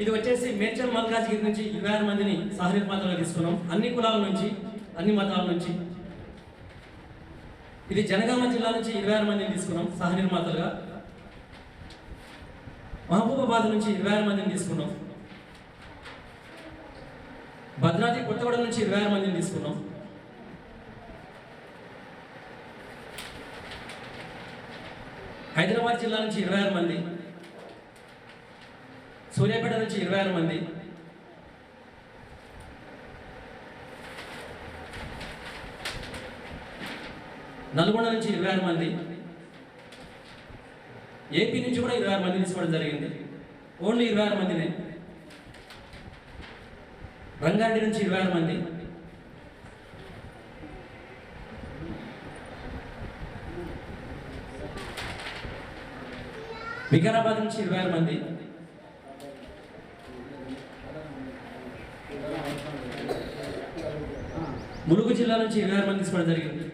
ఇది వచ్చేసి మేడ్చల్ మల్కాజ్గిరి నుంచి 26 మందిని సహ నిర్మాతలుగా తీసుకున్నాం, అన్ని కులాల నుంచి, అన్ని మతాల నుంచి. ఇది జనగామ జిల్లా నుంచి 26 మందిని తీసుకున్నాం సహ నిర్మాతలుగా. మహబూబాబాద్ నుంచి 26 మందిని తీసుకున్నాం. భద్రాద్రి కొత్తగూడెం నుంచి 26 మందిని తీసుకున్నాం. హైదరాబాద్ జిల్లా నుంచి 26 మంది, సూర్యాపేట నుంచి 26 మంది, నల్గొండ నుంచి 26 మంది, ఏపీ నుంచి కూడా 26 మంది తీసుకోవడం జరిగింది. ఓన్లీ 26 మందినే. రంగారెడ్డి నుంచి 26 మంది, వికారాబాద్ నుంచి 26 మంది, ములుగు జిల్లా నుంచి 26 మంది తీసుకోవడం జరిగింది.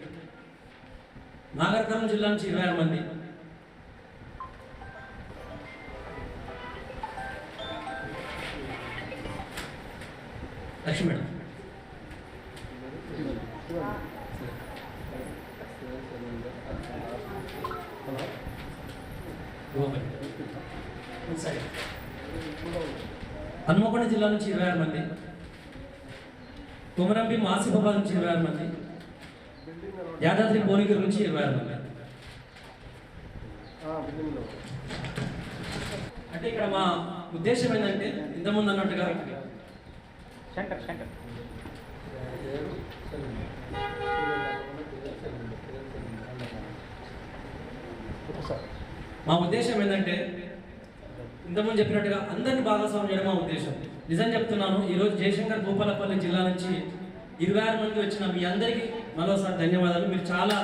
నాగర్కర్నూలు జిల్లా నుంచి 26 మంది, లక్ష్మీ మేడం, హన్మకొండ జిల్లా నుంచి 26 మంది, కుమరం భీం ఆసిఫాబాద్ నుంచి 26 మంది, యాదాద్రి భువనగిరి నుంచి 26 మంది. అంటే ఇక్కడ మా ఉద్దేశం ఏంటంటే, ఇంతకుముందు అన్నట్టుగా మా ఉద్దేశం ఏంటంటే, ఇంతకుముందు చెప్పినట్టుగా అందరిని భాగస్వామ్యం చేయడం మా ఉద్దేశం. నిజం చెప్తున్నాను, ఈరోజు జయశంకర్ భూపాలపల్లి జిల్లా నుంచి 26 మంది వచ్చిన మీ అందరికీ మరోసారి ధన్యవాదాలు. మీరు చాలా,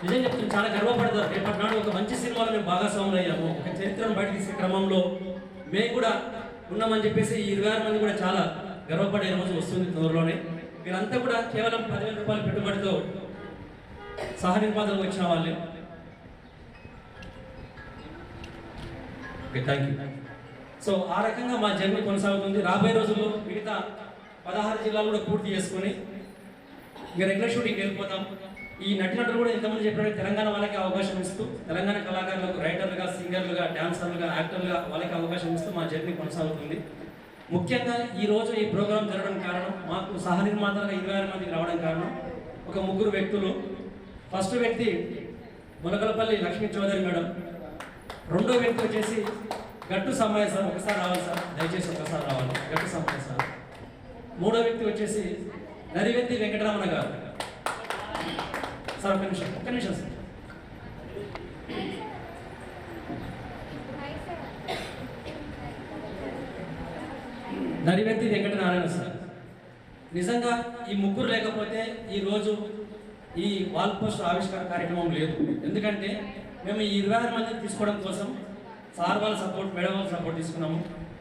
నిజం చెప్తున్నాను, చాలా గర్వపడతారు. రేపటి నాడు ఒక మంచి సినిమాలో మేము భాగస్వాములు అయ్యాము, ఒక చరిత్రను బయట తీసే క్రమంలో మేము కూడా ఉన్నామని చెప్పేసి ఈ 26 మంది కూడా చాలా గర్వపడే రోజు వస్తుంది త్వరలోనే. మీరంతా కూడా కేవలం 10,000 రూపాయల పెట్టుబడితో సహ నిర్మాతలకు వచ్చిన వాళ్ళే. Okay, thank you. సో ఆ రకంగా మా జర్నీ కొనసాగుతుంది. రాబోయే రోజుల్లో మిగతా 16 జిల్లాలు కూడా పూర్తి చేసుకొని ఇంకా రెగ్యులర్ షూటింగ్కి వెళ్ళిపోతాం. ఈ నటినటులు కూడా ఇంతమంది చెప్పినట్టు తెలంగాణ వాళ్ళకి అవకాశం ఇస్తూ, తెలంగాణ కళాకారులకు రైటర్లుగా, సింగర్లుగా, డాన్సర్లుగా, యాక్టర్లుగా వాళ్ళకి అవకాశం ఇస్తూ మా జర్నీ కొనసాగుతుంది. ముఖ్యంగా ఈరోజు ఈ ప్రోగ్రాం జరగడం కారణం, మాకు సహ నిర్మాతలుగా 26 మందికి రావడం కారణం ఒక 3 వ్యక్తులు. ఫస్ట్ వ్యక్తి మునగలపల్లి లక్ష్మీ చౌదరి మేడం. రెండో వ్యక్తి వచ్చేసి గట్టు సమ్మయ్య సార్. ఒకసారి రావాలి సార్, దయచేసి ఒకసారి రావాలి, గట్టు సమ్మయ్య సార్. మూడో వ్యక్తి వచ్చేసి నరివెత్తి వెంకటరమణ గారు. సార్ ఒక్క నిమిషం సార్. నరివెత్తి వెంకటనారాయణ సార్. నిజంగా ఈ ముగ్గురు లేకపోతే ఈరోజు ఈ వాల్ పోస్టర్ ఆవిష్కార కార్యక్రమం లేదు. ఎందుకంటే మేము ఈ 26 మందిని తీసుకోవడం కోసం సార్ వాళ్ళ సపోర్ట్, మేడం వాళ్ళ సపోర్ట్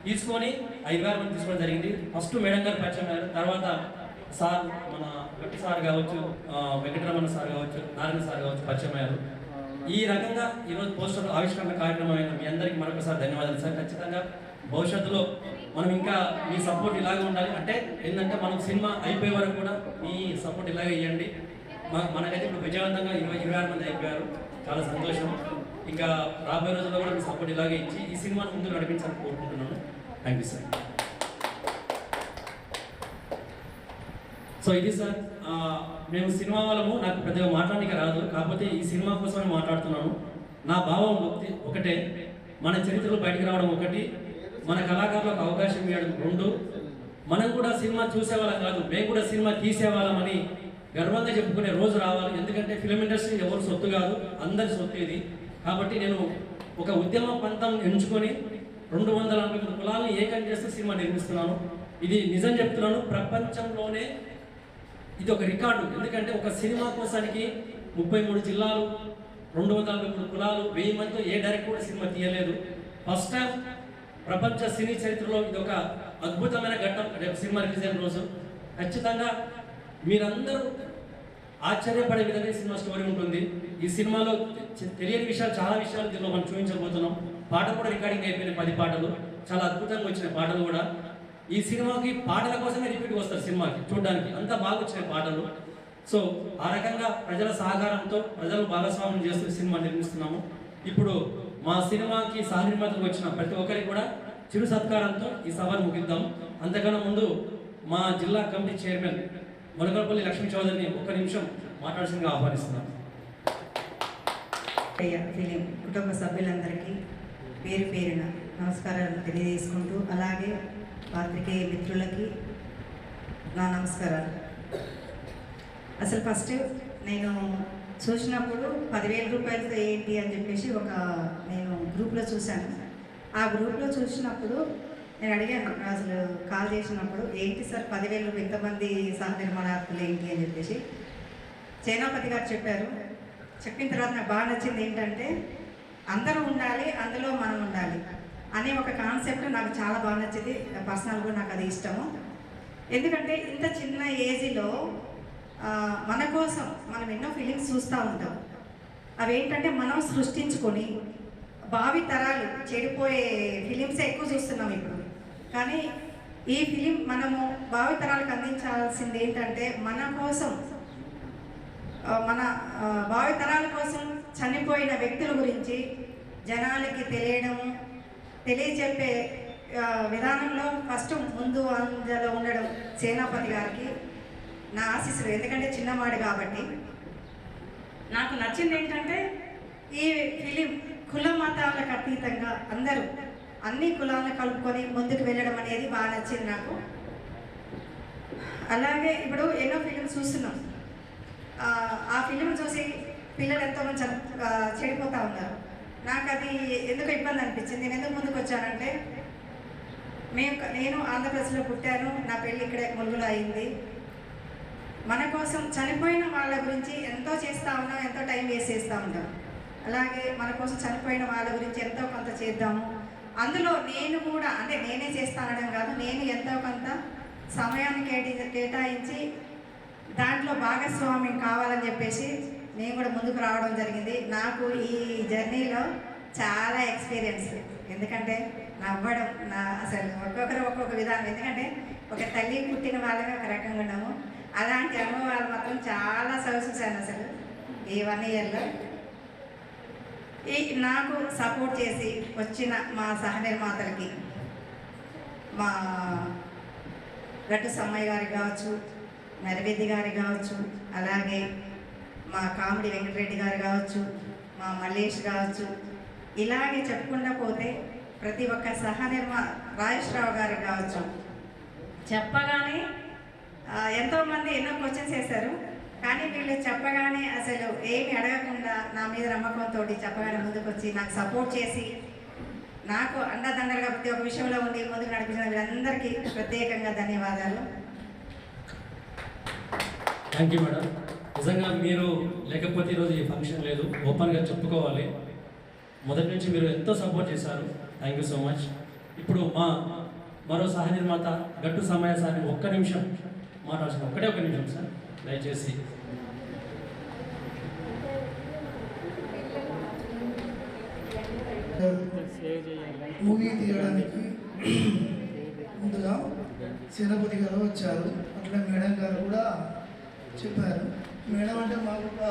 తీసుకొని ఆ 26 మంది తీసుకోవడం జరిగింది. ఫస్ట్ మేడం గారు పరిచయం అయ్యారు, తర్వాత సార్, మన గట్టి సార్ కావచ్చు, వెంకటరమణ సార్ కావచ్చు, నారాయణ సార్ కావచ్చు పరిచయం అయ్యారు. ఈ రకంగా ఈరోజు పోస్టర్ ఆవిష్కరణ కార్యక్రమం అయిన మీ అందరికీ మరొకసారి ధన్యవాదాలు సార్. ఖచ్చితంగా భవిష్యత్తులో మనం ఇంకా మీ సపోర్ట్ ఇలాగే ఉండాలి. అంటే ఏంటంటే మనం సినిమా అయిపోయే వరకు కూడా మీ సపోర్ట్ ఇలాగే ఇవ్వండి. మనకైతే ఇప్పుడు విజయవంతంగా 26 మంది అయిపోయారు, చాలా సంతోషం. ఇంకా రాబోయే రోజుల్లో కూడా మీ సపోర్ట్ ఇలాగే ఇచ్చి ఈ సినిమాను ముందు నడిపించాలని కోరుకుంటున్నాను. Thank you sir. సో ఇది సార్, మేము సినిమా వాళ్ళము, నాకు పెద్దగా మాట్లాడడానికి రాదు, కాకపోతే ఈ సినిమా కోసమే మాట్లాడుతున్నాను. నా భావం ఒకటే, మన చరిత్రలో బయటకు రావడం ఒకటి, మన కళాకారులకు అవకాశం ఇవ్వడం రెండు, మనం కూడా సినిమా చూసేవాళ్ళం కాదు, మేము కూడా సినిమా తీసేవాళ్ళమని గర్వంగా చెప్పుకునే రోజు రావాలి. ఎందుకంటే ఫిలిం ఇండస్ట్రీ ఎవరు సొత్తు కాదు, అందరి సొత్తు ఇది. కాబట్టి నేను ఒక ఉద్యమ పంతం ఎంచుకొని 243 కులాలను ఏకం చేస్తూ సినిమా నిర్మిస్తున్నాను. ఇది నిజం చెప్తున్నాను, ప్రపంచంలోనే ఇది ఒక రికార్డు. ఎందుకంటే ఒక సినిమా కోసానికి 33 జిల్లాలు, 243 కులాలు, 1000 మందితో ఏ డైరెక్టర్ కూడా సినిమా తీయలేదు. ఫస్ట్ టైం ప్రపంచ సినీ చరిత్రలో ఇది ఒక అద్భుతమైన ఘట్టం. రేపు సినిమా రిలీజ్ అయిన రోజు ఖచ్చితంగా మీరందరూ ఆశ్చర్యపడే విధంగా సినిమా స్టోరీ ఉంటుంది. ఈ సినిమాలో తెలియని విషయాలు, చాలా విషయాలు దీనిలో మనం చూపించబోతున్నాం. పాటలు కూడా రికార్డింగ్ అయిపోయినాయి, 10 పాటలు, చాలా అద్భుతంగా వచ్చిన పాటలు కూడా. ఈ సినిమాకి పాటల కోసమే రిపీట్ వస్తారు సినిమాకి చూడడానికి, అంత బాగా వచ్చినాయి పాటలు. సో ఆ రకంగా ప్రజల సహకారంతో ప్రజలు భాగస్వామ్యం చేస్తూ సినిమా నిర్మిస్తున్నాము. ఇప్పుడు మా సినిమాకి సహనిర్మాతకు వచ్చిన ప్రతి ఒక్కరికి కూడా చిరు సత్కారంతో ఈ సభను ముగిద్దాం. అంతకన్నా ముందు మా జిల్లా కమిటీ చైర్మన్ మొలకలపల్లి లక్ష్మీ చౌదరిని 1 నిమిషం మాట్లాడాల్సిందిగా ఆహ్వానిస్తున్నాం. ఫిలిం కుటుంబ సభ్యులందరికీ పేరు పేరున నమస్కారాలు తెలియజేసుకుంటూ, అలాగే పాత్రికేయ మిత్రులకి నా నమస్కారాలు. అసలు ఫస్ట్ నేను చూసినప్పుడు 10,000 రూపాయలతో ఏంటి అని చెప్పేసి నేను గ్రూప్లో చూశాను. ఆ గ్రూప్లో చూసినప్పుడు నేను అడిగాను, అసలు కాల్ చేసినప్పుడు, ఏంటి సార్ 10,000 రూపాయలు ఇంతమంది సహ నిర్మాణార్థులు ఏంటి అని చెప్పేసి సేనాపతి గారు చెప్పారు. చెప్పిన తర్వాత నాకు బాగా నచ్చింది ఏంటంటే, అందరూ ఉండాలి, అందులో మనం ఉండాలి అనే ఒక కాన్సెప్ట్ నాకు చాలా బాగా నచ్చింది. పర్సనల్గా నాకు అది ఇష్టము. ఎందుకంటే ఇంత చిన్న ఏజ్లో మన కోసం మనం ఎన్నో ఫిలిమ్స్ చూస్తూ ఉంటాం. అవి ఏంటంటే మనం సృష్టించుకొని భావి తరాలు చెడిపోయే ఫిలిమ్సే ఎక్కువ చూస్తున్నాం ఇప్పుడు. కానీ ఈ ఫిలిం మనము భావి తరాలకు అందించాల్సింది ఏంటంటే, మన కోసం, మన భావి తరాల కోసం చనిపోయిన వ్యక్తుల గురించి జనాలకి తెలియచెప్పే విధానంలో ఫస్ట్ ముందు అంజలో ఉండడం సేనాపతి గారికి నా ఆశీస్సులు. ఎందుకంటే చిన్నవాడు కాబట్టి. నాకు నచ్చింది ఏంటంటే, ఈ ఫిలిం కుల మతాలకు అతీతంగా అందరూ అన్ని కులాలను కలుపుకొని ముందుకు వెళ్ళడం అనేది బాగా నచ్చింది నాకు. అలాగే ఇప్పుడు ఎన్నో ఫిలిమ్స్ చూస్తున్నాం. ఆ ఫిలిం చూసి పిల్లలు ఎంతోమంది చెడిపోతూ ఉన్నారు. నాకు అది ఎందుకు ఇబ్బంది అనిపించింది. నేను ఎందుకు ముందుకు వచ్చానంటే, నేను ఆంధ్రప్రదేశ్లో పుట్టాను, నా పెళ్ళి ఇక్కడే ములుగులో అయింది. మన కోసం చనిపోయిన వాళ్ళ గురించి ఎంతో చేస్తూ ఉన్నాం, ఎంతో టైం వేస్ట్ చేస్తూ ఉంటాం. అలాగే మన కోసం చనిపోయిన వాళ్ళ గురించి ఎంతో కొంత చేద్దాము. అందులో నేను కూడా, అంటే నేనే చేస్తానడం కాదు, నేను ఎంతో కొంత సమయాన్ని కేటాయించి దాంట్లో భాగస్వామ్యం కావాలని చెప్పేసి నేను కూడా ముందుకు రావడం జరిగింది. నాకు ఈ జర్నీలో చాలా ఎక్స్పీరియన్స్. ఎందుకంటే నవ్వడం, అసలు ఒక్కొక్క విధానం. ఎందుకంటే ఒక తల్లి పుట్టిన వాళ్ళమే ఒక రకంగా ఉన్నాము. అలాంటి అనుభవాలు మాత్రం చాలా చూశాను అసలు ఈ 1 ఇయర్లో. నాకు సపోర్ట్ చేసి వచ్చిన మా సహ నిర్మాతలకి, మా గట్టు సమ్మయ్య గారికి కావచ్చు, నరవేది గారికి కావచ్చు, అలాగే మా కామెడీ వెంకటరెడ్డి గారు కావచ్చు, మా మల్లేష్ కావచ్చు, ఇలాగే చెప్పుకుంటూ పోతే ప్రతి ఒక్క సహ రాజేశ్వరరావు గారికి కావచ్చు, చెప్పగానే ఎంతోమంది ఎన్నో క్వశ్చన్స్ వేశారు. కానీ వీళ్ళు చెప్పగానే అసలు ఏమి అడగకుండా నా మీద నమ్మకంతో చెప్పగానే ముందుకు వచ్చి నాకు సపోర్ట్ చేసి నాకు అండదండలుగా ప్రతి ఒక్క విషయంలో ఉండి ముందుకు నడిపించిన వీళ్ళందరికీ ప్రత్యేకంగా ధన్యవాదాలు. Thank you madam. నిజంగా మీరు లేకపోతే ఈరోజు ఈ ఫంక్షన్ లేదు, ఓపెన్గా చెప్పుకోవాలి. మొదటి నుంచి మీరు ఎంతో సపోర్ట్ చేశారు. Thank you so much. ఇప్పుడు మరో సహ నిర్మాత గట్టు సమయ సార్ని 1 నిమిషం మాట్లాడాల్సిన, 1 నిమిషం సార్ దయచేసి. మూవీ తీయడానికి ముందుగా సేనాపతి గారు వచ్చారు. అట్లా మేడం గారు కూడా చెప్పారు. మేడం అంటే మాకు ఒక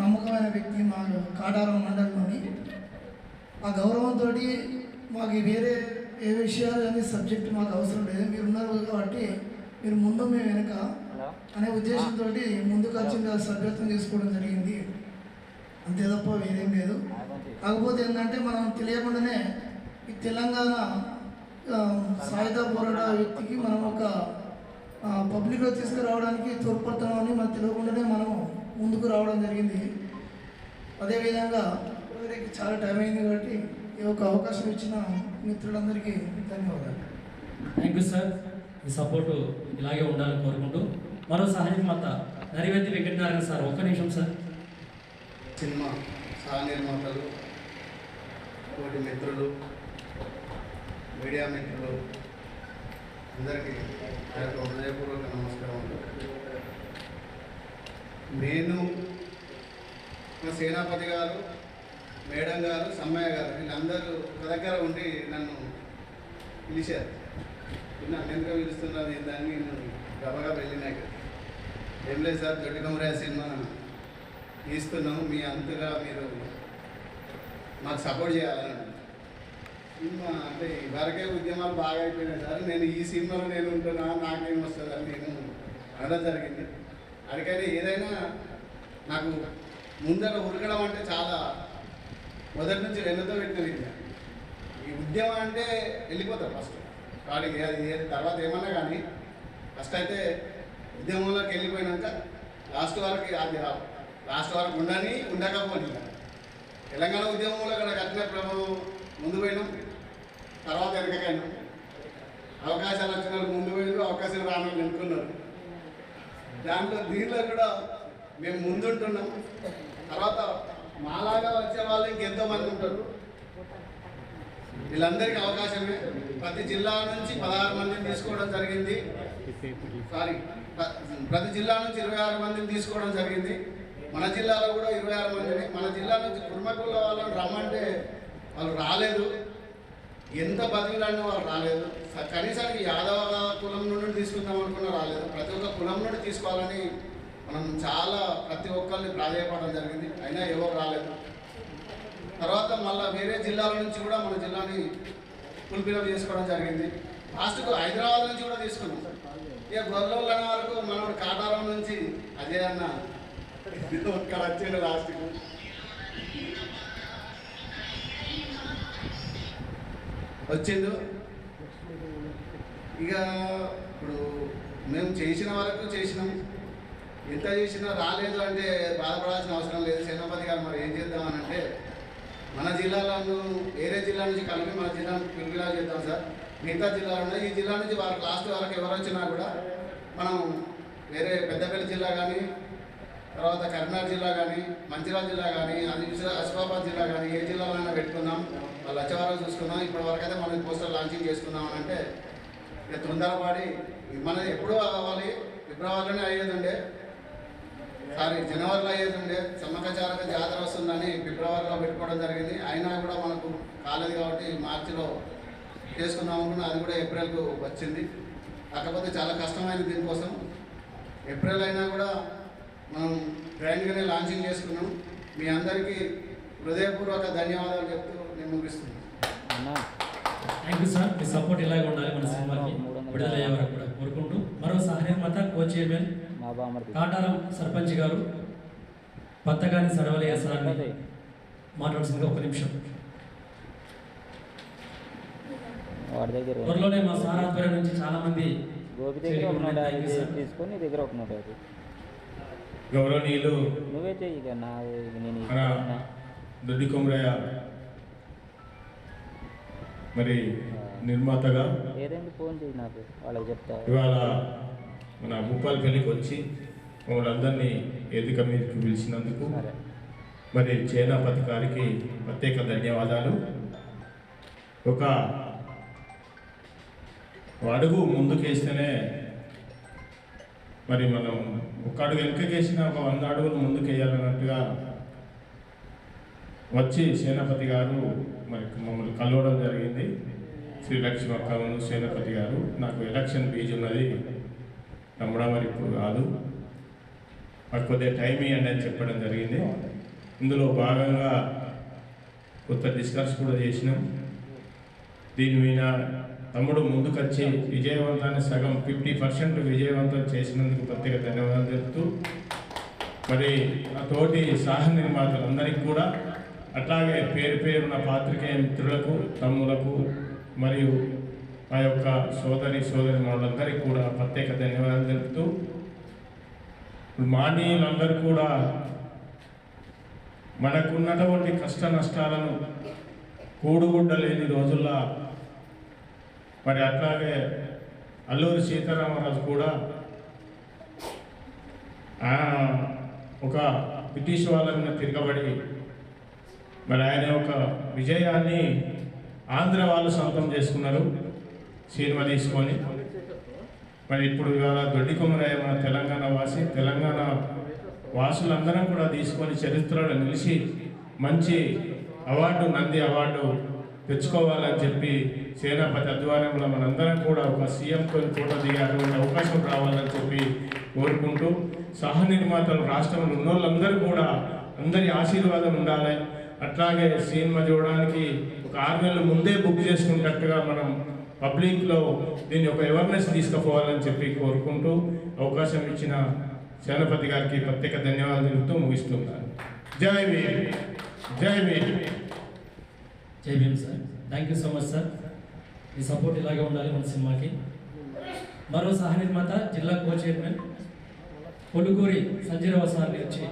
నమ్మకమైన వ్యక్తి. మా కాటారం మండలంలోని ఆ గౌరవంతో మాకు వేరే ఏ విషయాలు కానీ సబ్జెక్ట్ మాకు అవసరం లేదు. మీరు ఉన్నారు కాబట్టి మీరు ముందు మేము వెనక అనే ఉద్దేశంతో ముందుకు వచ్చింది సభ్యత్వం తీసుకోవడం జరిగింది. అంతే తప్ప వేరేం లేదు. కాకపోతే ఏంటంటే మనం తెలియకుండానే ఈ తెలంగాణ సాయుధ పోరాట వ్యక్తికి మనం ఒక పబ్లిక్లో తీసుకురావడానికి తోడ్పడుతున్నామని మనకు తెలియకుండానే మనం ముందుకు రావడం జరిగింది. అదేవిధంగా చాలా టైం అయింది కాబట్టి ఈ ఒక అవకాశం ఇచ్చిన మిత్రులందరికీ ధన్యవాదాలు. Thank you sir. ఈ సపోర్టు ఇలాగే ఉండాలని కోరుకుంటూ మరో సహనిర్మాత నరివేద్ది వెంకటనారాయణ సార్, ఒక్క నిమిషం సార్. సినిమా సహ నిర్మాతలు, తోటి మిత్రులు, మీడియా మిత్రులు అందరికీ నా యొక్క హృదయపూర్వక నమస్కారం. నేను మా సేనాపతి గారు, మేడం గారు, సమ్మయ్య గారు వీళ్ళందరూ ఒక దగ్గర ఉండి నన్ను పిలిచారు. నన్ను ఎందుకు పిలుస్తున్నది దాన్ని నేను గబగా వెళ్ళినాక ఏం లేదు సార్, దొడ్డి కొమరయ్య సినిమా తీస్తున్నాము, మీ అంతగా మీరు మాకు సపోర్ట్ చేయాలని. సినిమా అంటే ఇవరకే ఉద్యమాలు బాగా అయిపోయినాయి సార్, నేను ఈ సినిమాలో నేను ఉంటున్నా, నాకేం వస్తుందని నేను అనడం జరిగింది. అందుకని ఏదైనా నాకు ముందర ఉరకడం అంటే చాలా మొదటి నుంచి వెన్నతో పెట్టిన విద్య. ఈ ఉద్యమం అంటే వెళ్ళిపోతారు ఫస్ట్ వాడికి, అది తర్వాత ఏమన్నా కానీ ఫస్ట్ అయితే ఉద్యమంలోకి వెళ్ళిపోయినాక లాస్ట్ వరకు అది లాస్ట్ వరకు ఉండకపోయి తెలంగాణ ఉద్యమంలో అక్కడ కట్టిన ప్రభావం ముందు పోయినాం, తర్వాత వెనకైనాం. అవకాశాలు వచ్చిన వాళ్ళు ముందు పోయినారు, అవకాశాలు రాని వాళ్ళు ఎన్నుకున్నారు. దీంట్లో కూడా మేము ముందుంటున్నాం. తర్వాత మాలాగా వచ్చే వాళ్ళు ఇంకెంతో మంది ఉంటారు. వీళ్ళందరికీ అవకాశమే. ప్రతి జిల్లా నుంచి 16 మందిని తీసుకోవడం జరిగింది. ప్రతి జిల్లా నుంచి 26 మందిని తీసుకోవడం జరిగింది. మన జిల్లాలో కూడా 26 మందిని. మన జిల్లా నుంచి కుర్మకుల వాళ్ళని రమ్మంటే వాళ్ళు రాలేదు. ఎంత బతిలాడినా వాళ్ళు రాలేదు. కనీసానికి యాదవ కులం నుండి తీసుకుందాం అనుకున్నా రాలేదు. ప్రతి ఒక్క కులం నుండి తీసుకోవాలని మనం చాలా ప్రతి ఒక్కరిని ప్రాధాన్యపడడం జరిగింది. అయినా ఎవరు రాలేదు. తర్వాత మళ్ళీ వేరే జిల్లాల నుంచి కూడా మన జిల్లాని ఫుల్ఫిల్ చేసుకోవడం జరిగింది. లాస్ట్కు హైదరాబాద్ నుంచి కూడా తీసుకున్నాం. ఇక గొల్లూరు అనే వరకు మనోడు కాటారం నుంచి అజయ్ అన్న ఇక్కడ వచ్చిండు లాస్ట్కు. వచ్చిండు. ఇక ఇప్పుడు మేము చేసిన వరకు చేసినాం. ఎంత చేసినా రాలేదు అంటే బాధపడాల్సిన అవసరం లేదు. సేనాపతి గారు మరి ఏం చేద్దామని అంటే మన జిల్లాలను వేరే జిల్లా నుంచి కలిపి మన జిల్లాను పిలుపులా చేద్దాం సార్. మిగతా జిల్లాలో ఈ జిల్లా నుంచి వాళ్ళకి లాస్ట్ వరకు ఎవరు వచ్చినా కూడా మనం వేరే పెద్దపల్లి జిల్లా కానీ, తర్వాత కరీంనగర్ జిల్లా కానీ, మంచిర్యాల జిల్లా కానీ, ఆసిఫాబాద్ జిల్లా కానీ ఏ జిల్లాలైనా పెట్టుకుందాం. వాళ్ళు వచ్చే వరకు చూసుకుందాం. ఇప్పటి వరకు అయితే మనం పోస్టర్ లాంచింగ్ చేసుకుందాం అని అంటే ఇక తొందరపడి మనది ఎప్పుడూ అవ్వాలి. ఫిబ్రవరిలోనే అయ్యేదండే, జనవరిలో అయ్యేదండే. సమ్మకచారక జాతర వస్తుందని ఫిబ్రవరిలో పెట్టుకోవడం జరిగింది. అయినా కూడా మనకు కాలేదు కాబట్టి మార్చిలో చేసుకుందాం అనుకున్నా. అది కూడా ఏప్రిల్కు వచ్చింది. కాకపోతే చాలా కష్టమైంది దీనికోసం. ఏప్రిల్ అయినా కూడా మనం గ్రాండ్గానే లాంచింగ్ చేసుకున్నాం. మీ అందరికీ హృదయపూర్వక ధన్యవాదాలు చెప్తూ నేను ముగిస్తున్నాను. Thank you sir. మీ సపోర్ట్ ఇలాగే ఉండాలి మన సినిమాకి విడుదలయ్యే వరకు కూడా కోరుకుంటూ మరో సహనిర్మాత కో చైర్మన్ కాటారం సర్పంచ్ గారు పత్తగాని సడవలయ్య సార్ని మాట్లాడుతుంది. ఒక నిమిషం. త్వరలోనే మా సార్ ఆధ్వర్యం నుంచి చాలా మంది తీసుకొని దగ్గర ఒక నోట్ గౌరవనీయులు నువ్వే చెయ్యి మన దొడ్డి కొమరయ్య మరి నిర్మాతగా ఏదైనా ఫోన్ చేయి నాకు, వాళ్ళకి చెప్తా. ఇవాళ మన భూపాలపల్లికి వచ్చి మమ్మల్ని అందరినీ వేదిక మీదకి పిలిచినందుకు మరి సేనాపతి గారికి ప్రత్యేక ధన్యవాదాలు. ఒక అడుగు ముందుకేస్తేనే మరి మనం ఒక అడుగు వెనుకకేసిన ఒక 100 అడుగులు ముందుకేయాలన్నట్టుగా వచ్చి సేనాపతి గారు మరి మమ్మల్ని కలవడం జరిగింది. శ్రీలక్ష్మి అక్కను సేనాపతి గారు నాకు ఎలక్షన్ బీజ్ ఉన్నది నమ్మడం మరి ఇప్పుడు కాదు, మాకు కొద్దిగా టైం ఇవ్వండి అని చెప్పడం జరిగింది. ఇందులో భాగంగా కొత్త డిస్కస్ కూడా చేసినాం. దీని మీద తమ్ముడు ముందుకొచ్చి విజయవంతాన్ని సగం 50% విజయవంతం చేసినందుకు ప్రత్యేక ధన్యవాదాలు తెలుపుతూ మరి ఆ తోటి సహ నిర్మాతలందరికీ కూడా అట్లాగే పేరు పేరున్న పాత్రికేయ మిత్రులకు తమ్ములకు మరియు మా యొక్క సోదరి వాళ్ళందరికీ కూడా ప్రత్యేక ధన్యవాదాలు తెలుపుతూ మానీయులందరూ కూడా మనకున్నటువంటి కష్ట నష్టాలను కూడుగుడ్డ లేని రోజుల్లో మరి అట్లాగే అల్లూరి సీతారామరాజు కూడా ఒక బ్రిటిష్ వాళ్ళ మీద తిరగబడి మరి ఆయన యొక్క విజయాన్ని ఆంధ్ర వాళ్ళు సొంతం చేసుకున్నారు సినిమా తీసుకొని. మరి ఇప్పుడు ఇవాళ దొడ్డి కొమరయ్య మన తెలంగాణ వాసి, తెలంగాణ వాసులందరం కూడా తీసుకొని చరిత్రలో నిలిచి మంచి అవార్డు, నంది అవార్డు తెచ్చుకోవాలని చెప్పి సేనాపతి ఆధ్వర్యంలో మనందరం కూడా ఒక సీఎంతో ఫోటో దిగేటువంటి అవకాశం రావాలని చెప్పి కోరుకుంటూ సహ నిర్మాతలు రాష్ట్రంలో ఉన్న వాళ్ళందరూ కూడా అందరి ఆశీర్వాదం ఉండాలి. అట్లాగే సినిమా చూడడానికి ఒక 6 నెలల ముందే బుక్ చేసుకున్నట్టుగా మనం పబ్లిక్లో దీన్ని ఒక అవేర్నెస్ తీసుకుపోవాలని చెప్పి కోరుకుంటూ అవకాశం ఇచ్చిన సేనాపతి గారికి ప్రత్యేక ధన్యవాదాలు తెలుపుతూ ముగిస్తున్నాను. జై భీమ్, జై భీమ్. జై Bhim sir. Thank you so much sir. మీ సపోర్ట్ ఇలాగే ఉండాలి మన సినిమాకి. మరో సహ నిర్మాత జిల్లా కో చైర్మన్ పొడుగూరి సంజీరావు సార్ని వచ్చి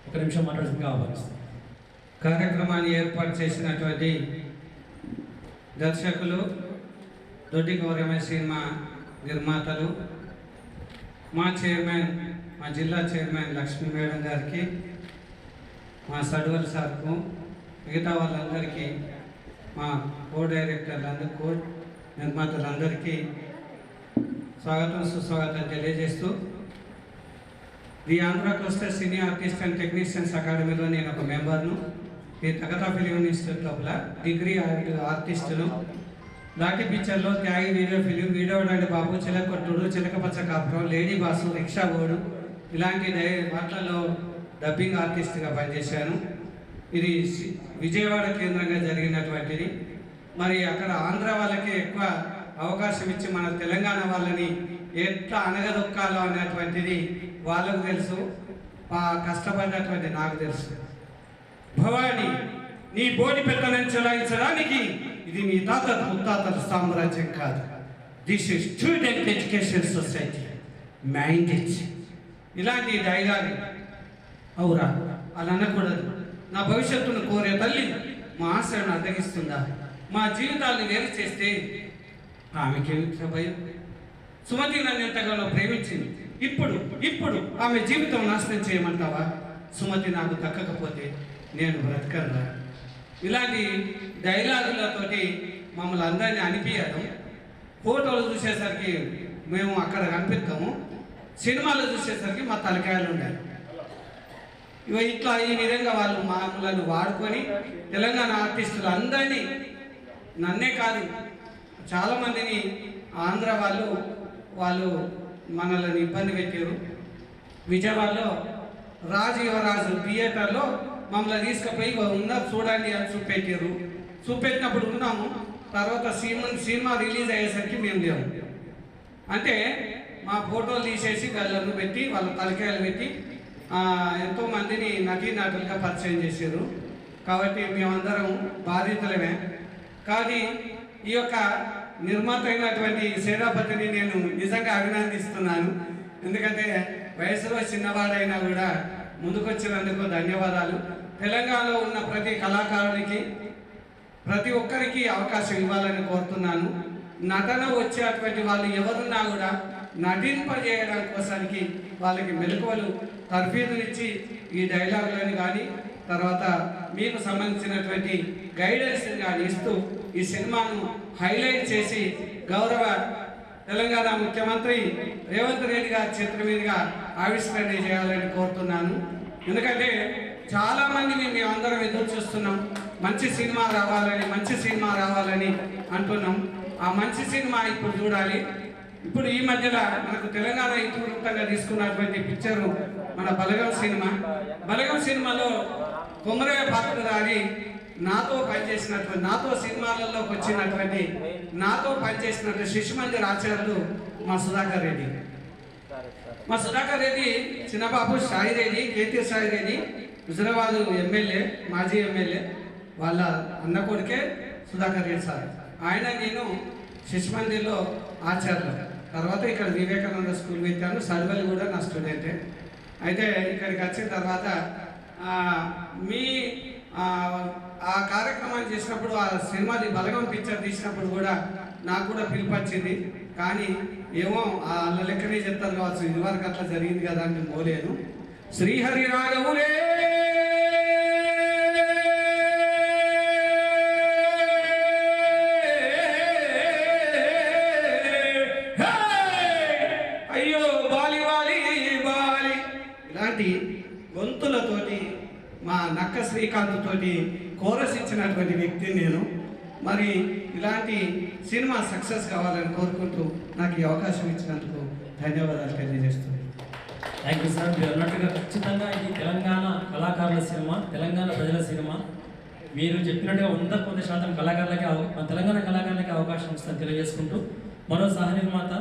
1 నిమిషం మాట్లాడుతుందిగా ఆహ్వానిస్తాం. కార్యక్రమాన్ని ఏర్పాటు చేసినటువంటి దర్శకులు, దొడ్డి గౌరవ సినిమా నిర్మాతలు, మా చైర్మన్, మా జిల్లా చైర్మన్ లక్ష్మీ మేడం గారికి, మా సడ్వల్ సార్కు, మిగతా వాళ్ళందరికీ, మా కో డైరెక్టర్లందరూ, కో నిర్మాతలందరికీ స్వాగతం సుస్వాగతం తెలియజేస్తూ, the Andhra cluster cine artist and technicians అకాడమీలో నేను ఒక మెంబర్ను. ఈ తగతా ఫిలిం ఇన్స్టిట్యూట్ లోపల డిగ్రీ ఆర్టిస్టును. లాఠీ పిక్చర్లో త్యాగి వీడియో ఫిలిం, వీడోడండి బాబు, చిలకొట్టుడు, చిలకపచ్చ కాపురం, లేడీ బాసు, రిక్షా ఓడు ఇలాంటి వాటిల్లో డబ్బింగ్ ఆర్టిస్ట్గా పనిచేశాను. ఇది విజయవాడ కేంద్రంగా జరిగినటువంటిది. మరి అక్కడ ఆంధ్ర వాళ్ళకి ఎక్కువ అవకాశం ఇచ్చి మన తెలంగాణ వాళ్ళని ఎట్లా అనగదొక్కాలో అనేటువంటిది వాళ్ళకు తెలుసు, కష్టపడినటువంటి నాకు తెలుసు. భవాని, నీ బోడి పెత్తనం చెలాయించడానికి ఇది నీ తాత ముత్తాతల సామ్రాజ్యం కాదు. This is student education society, mind it. ఇలాంటి డైలాగ్ అవురా అలా అనకూడదు. నా భవిష్యత్తును కోరే తల్లి మా ఆశలను అడ్డగిస్తుందా? మా జీవితాలను వేరు చేస్తే ఆమెకి భయం. సుమతి నన్ను ఎంతగానో ప్రేమించింది. ఇప్పుడు ఆమె జీవితం నాశనం చేయమంటావా? సుమతి నాకు దక్కకపోతే నేను బ్రతకరా? ఇలాంటి డైలాగులతోటి మమ్మల్ని అందరినీ అనిపించడం. ఫోటోలు చూసేసరికి మేము అక్కడ కనిపిస్తాము, సినిమాలు చూసేసరికి మా తలకాయలు ఉన్నాయి. ఇట్లా ఈ విధంగా వాళ్ళు మామూలను వాడుకొని తెలంగాణ ఆర్టిస్టులు అందరినీ, నన్నే కాదు చాలామందిని ఆంధ్ర వాళ్ళు మనల్ని ఇబ్బంది పెట్టారు. విజయవాడలో రాజు యువరాజు థియేటర్లో మమ్మల్ని తీసుకుపోయి చూడండి అని చూపెట్టారు. చూపెట్టినప్పుడు ఉన్నాము. తర్వాత సినిమా రిలీజ్ అయ్యేసరికి మేము లేము. అంటే మా ఫోటోలు తీసేసి గళ్ళను పెట్టి వాళ్ళ తలకాయలు పెట్టి ఎంతోమందిని నటీనటులుగా పరిచయం చేశారు. కాబట్టి మేమందరం బాధితులమే. కానీ ఈ యొక్క నిర్మాత అయినటువంటి సేనాపతిని నేను నిజంగా అభినందిస్తున్నాను. ఎందుకంటే వయసులో చిన్నవాడైనా కూడా ముందుకొచ్చినందుకు ధన్యవాదాలు. తెలంగాణలో ఉన్న ప్రతి కళాకారునికి, ప్రతి ఒక్కరికి అవకాశం ఇవ్వాలని కోరుతున్నాను. నటన వచ్చేటువంటి వాళ్ళు ఎవరున్నా కూడా నటింపజేయడం కోసానికి వాళ్ళకి మెలకువలు తర్ఫీదునిచ్చి ఈ డైలాగులను కానీ తర్వాత మీకు సంబంధించినటువంటి గైడెన్స్ కానీ ఇస్తూ ఈ సినిమాను హైలైట్ చేసి గౌరవ తెలంగాణ ముఖ్యమంత్రి రేవంత్ రెడ్డి గారి చేతుల మీదుగా ఆవిష్కరణ చేయాలని కోరుతున్నాను. ఎందుకంటే చాలామంది మేమందరం ఎదురు చూస్తున్నాం, మంచి సినిమా రావాలని అంటున్నాం. ఆ మంచి సినిమా ఇప్పుడు చూడాలి. ఇప్పుడు ఈ మధ్యలో మనకు తెలంగాణ ఇతివృత్తంగా తీసుకున్నటువంటి పిక్చరు మన బలగం సినిమాలో కొమరయ్య పాత్రధారి నాతో పనిచేసినటువంటి, నాతో సినిమాలలోకి వచ్చినటువంటి, నాతో పనిచేసినటువంటి శిశు మందిర్ ఆచార్యులు మా సుధాకర్ రెడ్డి. మా సుధాకర్ రెడ్డి చిన్నబాబు సాయి రెడ్డి, కేటీ సాయి రెడ్డి హుజరాబాద్ ఎమ్మెల్యే, మాజీ ఎమ్మెల్యే, వాళ్ళ అన్న కొడుకే సుధాకర్ రెడ్డి సార్. ఆయన నేను శిశు మందిర్లో ఆచార్యులు. తర్వాత ఇక్కడ వివేకానంద స్కూల్ పెట్టాను. సర్వల్ కూడా నా స్టూడెంటే. అయితే ఇక్కడికి వచ్చిన తర్వాత మీ ఆ కార్యక్రమాన్ని చేసినప్పుడు, ఆ సినిమాది బలగం పిక్చర్ తీసినప్పుడు కూడా నాకు కూడా పిలుపు వచ్చింది. కానీ ఏమో వాళ్ళ లెక్కనే చెప్తారు కావచ్చు, ఇదివరకు అట్లా జరిగింది కదా అని పోలేను. శ్రీహరి రాఘవులే అయ్యో బాలి బాలి బాలి ఇలాంటి గొంతులతోటి మా నక్క శ్రీకాంత్ తోటి కోరస్ ఇచ్చినటువంటి వ్యక్తిని నేను. మరి ఇలాంటి సినిమా సక్సెస్ కావాలని కోరుకుంటూ నాకు ఈ అవకాశం ఇచ్చినందుకు ధన్యవాదాలు తెలియజేస్తున్నాను. Thank you sir. మీరు అన్నట్టుగా ఖచ్చితంగా ఇది తెలంగాణ కళాకారుల సినిమా, తెలంగాణ ప్రజల సినిమా. మీరు చెప్పినట్టుగా 100% కళాకారులకి మన తెలంగాణ కళాకారులకి అవకాశం ఇస్తుందని తెలియజేసుకుంటూ, మరో సహ నిర్మాత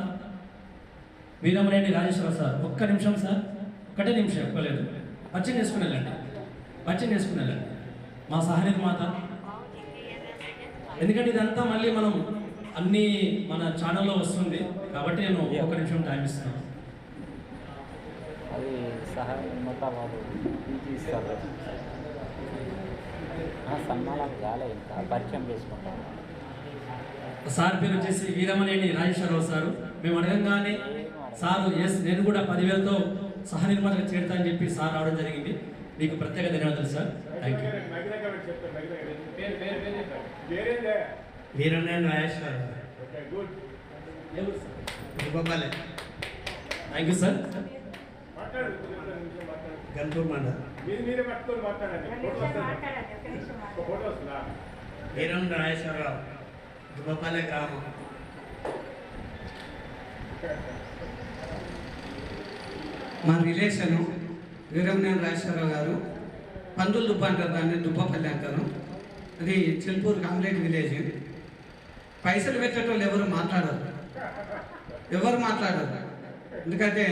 వీరమనేని రాజేశ్వర సార్. ఒక్క నిమిషం సార్, ఒక్కటే నిమిషం, ఒక్కలేదు. పరిచయం చేసుకుని వెళ్ళండి, పరిచయం చేసుకుని వెళ్ళండి మా సహ నిర్మాత. ఎందుకంటే ఇదంతా మళ్ళీ మనం అన్ని మన ఛానల్లో వస్తుంది కాబట్టి నేను ఒక నిమిషం టైం ఇస్తున్నాను. అది సహాయ నిర్మాత వాళ్ళు పీజీ ఇస్తారు. సన్మానాలు కాలే, ఇంకా పరిచయం చేసుకుంటాం. సార్ పేరు వచ్చేసి వీరమనేని రాజేశ్వరరావు సారు. మేము అడగంగానే సారు ఎస్ నేను కూడా 10,000తో సహ నిర్మాతగా చేరుతా అని చెప్పి సార్ రావడం జరిగింది. మీకు ప్రత్యేక ధన్యవాదాలు sir. Thank you. Veeramaneni Rajeshwara Rao. Thank you sir. Ganpur మండలం. వీరమనేని రాజేశ్వరరావు, దుబ్బపల్లె గ్రామం. మా రిలేషను వీరమనేని రాజేశ్వరరావు గారు. పందులు దుబ్బ అంటారు, దాన్ని దుబ్బపల్లి అంటారు. అది చిల్పూర్ కాంప్లెట్ విలేజ్. పైసలు పెట్టేటోళ్ళు ఎవరు మాట్లాడరు, ఎందుకంటే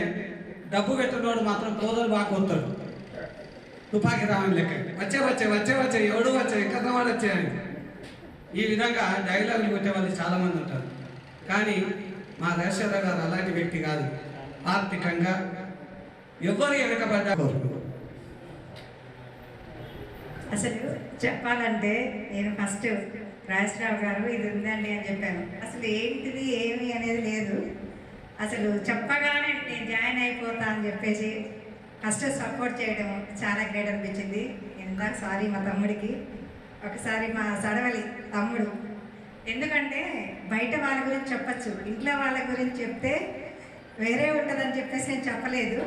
డబ్బు పెట్టినోడు మాత్రం కోదలు బాగా కొడతాడు. తుపాకి రావని లెక్క వచ్చే ఎవడు వచ్చే ఎక్కడ వాడు వచ్చాయని ఈ విధంగా డైలాగులు కొట్టే వాళ్ళు చాలామంది ఉంటారు. కానీ మా రాజేశ్వరరావు గారు అలాంటి వ్యక్తి కాదు. ఆర్థికంగా ఎవరు వెనకబడ్డా అసలు చెప్పాలంటే నేను ఫస్ట్ రాజేశ్వరరావు గారు ఇది ఉందండి అని చెప్పాను. అసలు ఏంటిది ఏమి అనేది లేదు. అసలు చెప్పగానే నేను జాయిన్ అయిపోతా అని చెప్పేసి ఫస్ట్ సపోర్ట్ చేయడం చాలా గ్రేట్ అనిపించింది. ఇందాక సారీ మా తమ్ముడికి, ఒకసారి మా సడవలి తమ్ముడు, ఎందుకంటే బయట వాళ్ళ గురించి చెప్పచ్చు, ఇంట్లో వాళ్ళ గురించి చెప్తే వేరే ఉంటుందని చెప్పేసి నేను చెప్పలేదు.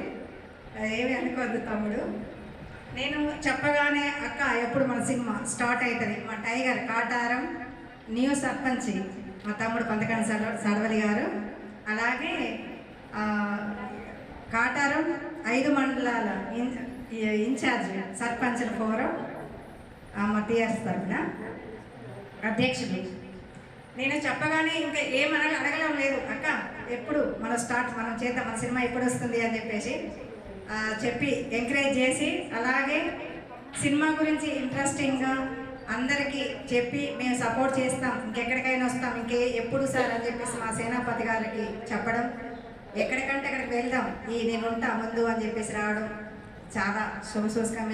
ఏమి అనుకోవద్దు తమ్ముడు. నేను చెప్పగానే అక్క ఎప్పుడు మన సినిమా స్టార్ట్ అవుతుంది, మా టైగర్ కాటారం న్యూ సర్పంచ్ మా తమ్ముడు పంతకండి సడవలి గారు, అలాగే కాటారం 5 మండలాల ఇన్ఛార్జ్ సర్పంచ్ల ఫోరం మా టీఆర్ఎస్ తరఫున అధ్యక్షుడు. నేను చెప్పగానే ఇంకా అడగడం లేదు, అక్క ఎప్పుడు మనం చేద్దాం, మన సినిమా ఎప్పుడు వస్తుంది అని చెప్పేసి చెప్పి ఎంకరేజ్ చేసి, అలాగే సినిమా గురించి ఇంట్రెస్టింగ్గా అందరికీ చెప్పి మేము సపోర్ట్ చేస్తాం, ఇంకెక్కడికైనా వస్తాం, ఎప్పుడు సార్ అని చెప్పేసి మా సేనాపతి గారికి చెప్పడం, ఎక్కడికంటే అక్కడికి వెళ్దాం, నేను ఉంటా ముందు అని చెప్పేసి రావడం చాలా శుభసూచకం.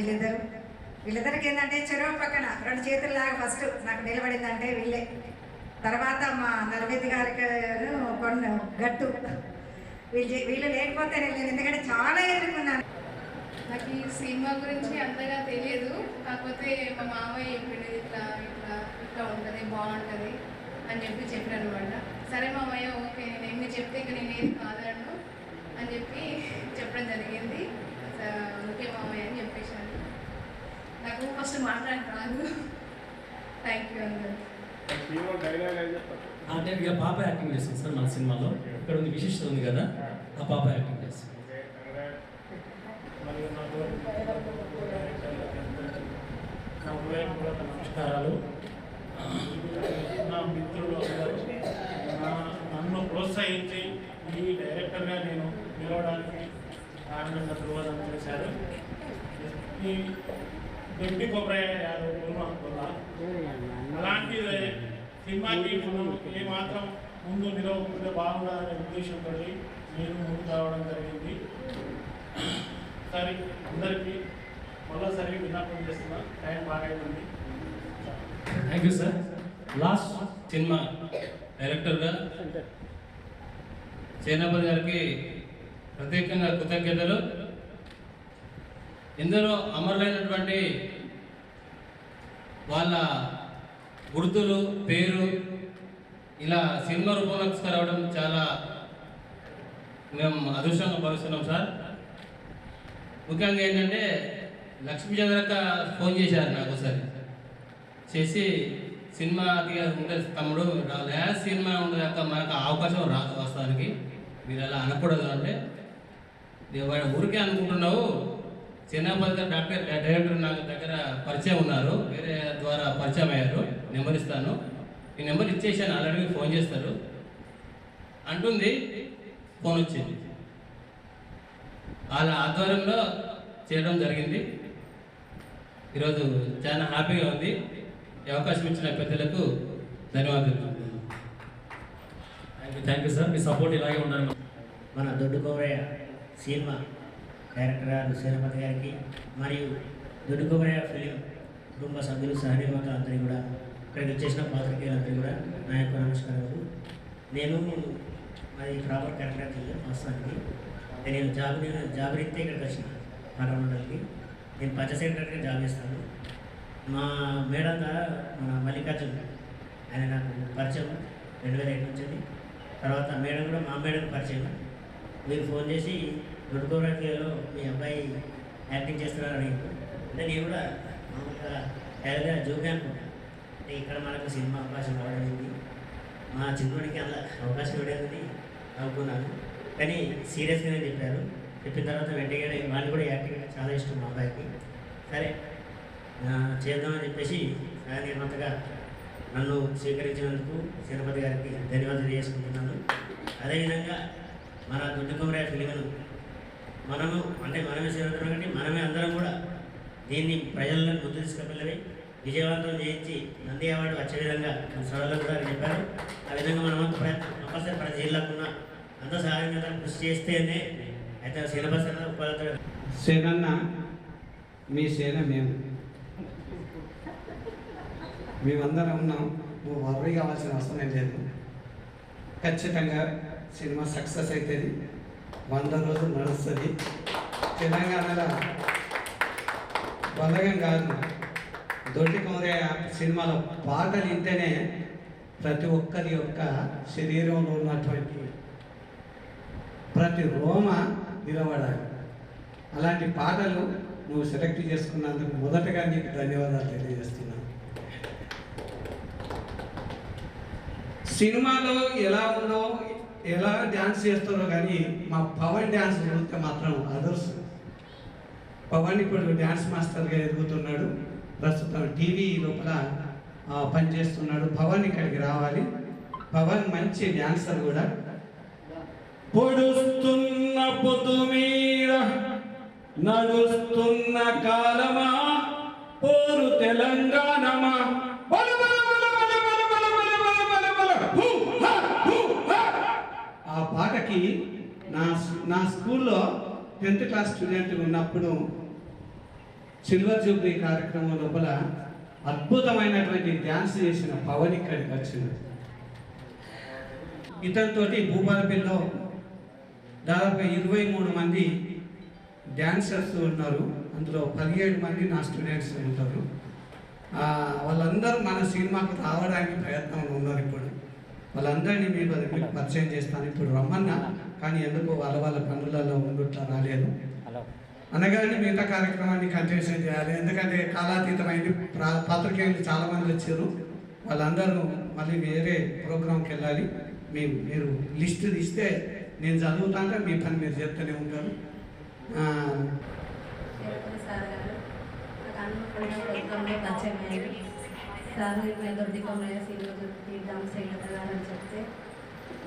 వీళ్ళిద్దరికి ఏంటంటే చెరువు పక్కన 2 చేతుల్లాగా ఫస్ట్ నాకు నిలబడిందంటే వీళ్ళే. తర్వాత మా నరవేది గారికి గట్టు, వీళ్ళు లేకపోతే నేను ఎందుకంటే చాలా ఎదుర్కొన్నాను. నాకు ఈ సినిమా గురించి అంతగా తెలియదు, కాకపోతే మా మామయ్య చెప్పింది ఇట్లా ఉంటుంది, బాగుంటుంది అని చెప్పారు అనమాట. సరే మామయ్య ఓకే, నేను ఎన్ని చెప్తే ఇంకా నేను ఏది కాదను అని చెప్పడం జరిగింది. ఓకే మామయ్య అని చెప్పేసాను. నాకు ఫస్ట్ మాట్లాడడం రాదు. థ్యాంక్ యూ అందరూ. అంటే ఇక పాప యాక్టింగ్ చేస్తుంది సార్ మన సినిమాలో. ఇక్కడ ఉంది విశిష్టత ఉంది కదా, ఆ పాప యాక్టింగ్ చేస్తుంది. నా హృదయపూర్వక నమస్కారం. నమస్కారాలు. నా మిత్రులు అందరూ నన్ను ప్రోత్సహించి ఈ డైరెక్టర్గా నేను నిలవడానికి కారణంగా దృహదం చేశారు. ఈ దొడ్డి కొబ్బరి అనుకున్నా అలాంటి సినిమాకి మనం ఏమాత్రం ముందు నిలవకుంటే బాగుండాలనే ఉద్దేశంతో నేను ముందుకు రావడం జరిగింది. సరే అందరికీ మరోసారి విన్నపం చేస్తున్నా. టైం బాగా అయిపోయింది. Thank you sir. Last cinema డైరెక్టర్గా సేనాపతి గారికి ప్రత్యేకంగా కృతజ్ఞతలు. ఇందులో అమరులైనటువంటి వాళ్ళ గుర్తులు పేరు ఇలా సినిమా రూపంలో తీసుకురావడం చాలా మేము అదృష్టంగా భావిస్తున్నాం సార్. ముఖ్యంగా ఏంటంటే లక్ష్మీచంద్రక్క ఫోన్ చేశారు నాకు ఒకసారి చేసి సినిమాకి ఉండే తమ్ముడు సినిమా ఉండదాక మనకు అవకాశం రాదు వస్తానికి, మీరు అలా అనకూడదు అంటే ఊరికే అనుకుంటున్నావు. సేనాపతి గారు డైరెక్టర్ నాకు దగ్గర పరిచయం ఉన్నారు, వేరే ద్వారా పరిచయం అయ్యారు, నెంబర్ ఇస్తాను, ఈ నెంబర్ ఇచ్చేసాను, ఆల్రెడీ ఫోన్ చేస్తారు అంటుంది. ఫోన్ వచ్చింది, వాళ్ళ ఆధ్వర్యంలో చేయడం జరిగింది. ఈరోజు చాలా హ్యాపీగా ఉంది. ఈ అవకాశం ఇచ్చిన పెద్దలకు ధన్యవాదాలు. Thank you sir. మీ సపోర్ట్ ఇలాగే ఉండాలి. మన దొడ్డు కొబ్బరయ్య సినిమా డైరెక్టర్ గారు సేనాపతి గారికి మరియు దొడ్డు కొబ్బరయ్య ఫిలిం కుటుంబ సభ్యులు సహనిర్మాతలు అందరికీ కూడా ఇక్కడికి వచ్చేసిన పాత్రికేయులందరికీ కూడా నా యొక్క నమస్కారాలు. నేను అది ప్రాపర్ కరెక్ట్గా తెలియదు వాస్తవానికి. నేను జాబ్ రీత్యా ఇక్కడికి వచ్చిన మండలికి. నేను పంచ సెక్రటరీగా జాబ్ చేస్తాను. మా మేడం మన మల్లికార్జున్ ఆయన నాకు పరిచయం 2008 నుంచి. తర్వాత మేడం కూడా మా మేడం పరిచయం. మీరు ఫోన్ చేసి దొడ్డు కొబ్బరిలో మీ అబ్బాయి యాక్టింగ్ చేస్తున్నారని అంటే నేను కూడా మామూలుగా యాడ్గా జోక్గా అనుకుంటాను. అంటే ఇక్కడ మనకు సినిమా అవకాశం రావడానికి మా చిన్నోడికి అలా అవకాశం ఇవ్వడానికి అనుకున్నాను. కానీ సీరియస్గానే చెప్పారు. చెప్పిన తర్వాత వెంటనే వాళ్ళు కూడా యాక్టింగ్ చాలా ఇష్టం మా అబ్బాయికి. సరే చేద్దామని చెప్పేసి నిర్మాతగా నన్ను స్వీకరించినందుకు సేనాపతి గారికి ధన్యవాదాలు చేసుకుంటున్నాను. అదేవిధంగా మన దొడ్డు కొబ్బరయ్య ఫిలింను మనమే సేవతున్నాం కాబట్టి మనమే అందరం కూడా దీన్ని ప్రజలను ముందు తీసుకెళ్ళి విజయవంతం చేయించి నంది అవార్డు వచ్చే విధంగా మన సభలో కూడా చెప్పారు. ఆ విధంగా మనమంతా ప్రయత్నం కంపల్సరీ ప్రతి జిల్లాకున్న అంత సహాయంగా కృషి చేస్తేనే అయితే సేనపతి ఉపాధి సేనన్న మీ సేన మేమందరం ఉన్నాం. నువ్వు వర్రీ కావాల్సిన అవసరం లేదు. ఖచ్చితంగా సినిమా సక్సెస్ అవుతుంది. 100 రోజులు నడుస్తుంది. తెలంగాణలో బలగం కాదు, దొడ్డి కొబ్బరయ్య సినిమాలో పాటలు వింటేనే ప్రతి ఒక్కరి యొక్క శరీరంలో ఉన్నటువంటి ప్రతి రోమ నిలబడాలి. అలాంటి పాటలు నువ్వు సెలెక్ట్ చేసుకున్నందుకు మొదటగా నీకు ధన్యవాదాలు తెలియజేస్తున్నాను. సినిమాలో ఎలా ఉందో ఎలా డ్యాన్స్ చేస్తారో కానీ మా పవన్ డ్యాన్స్ చూస్తే మాత్రం అదర్స్. పవన్ ఇప్పుడు డ్యాన్స్ మాస్టర్గా ఎదుగుతున్నాడు. ప్రస్తుతం టీవీ లోపల పనిచేస్తున్నాడు. పవన్ ఇక్కడికి రావాలి. పవన్ మంచి డ్యాన్సర్ కూడా. పొడుస్తున్న పొద్దు మీద నడుస్తున్న కాలమా పోరు తెలంగాణమా ఆ పాటకి నా స్కూల్లో 10th క్లాస్ స్టూడెంట్ ఉన్నప్పుడు సిల్వర్ జూబ్లీ కార్యక్రమం లోపల అద్భుతమైనటువంటి డ్యాన్స్ చేసిన పవన్ ఇక్కడికి వచ్చింది. ఇతనితోటి భూపాలపల్లిలో దాదాపుగా 23 మంది డ్యాన్సర్స్ ఉన్నారు. అందులో 17 మంది నా స్టూడెంట్స్ ఉంటారు. వాళ్ళందరూ మన సినిమాకు రావడానికి ప్రయత్నంలో ఉన్నారు. ఇప్పుడు వాళ్ళందరినీ మీకు పరిచయం చేస్తాను. ఇప్పుడు రమ్మన్నా కానీ ఎందుకో వాళ్ళ పనులలో ఉండుట్లా రాలేదు. అనగానే మిగతా కార్యక్రమాన్ని కంటిన్యూ చేయాలి. ఎందుకంటే కాలాతీతమైంది. పాత్రికేయులు చాలామంది వచ్చారు. వాళ్ళందరూ మళ్ళీ వేరే ప్రోగ్రాంకి వెళ్ళాలి. మీరు లిస్ట్ ఇస్తే నేను చదువుతాంటే మీ పని మీరు చెప్తూనే ఉంటారు. సార్ గారు నాకు అన్నపూర్ణ ప్రోగ్రాంలో పరిచయం అయ్యారు. సార్ మేము దొడ్డి కొమ్మయ్య సినిమా తీద్దాం శ్రీలత గారు అని చెప్తే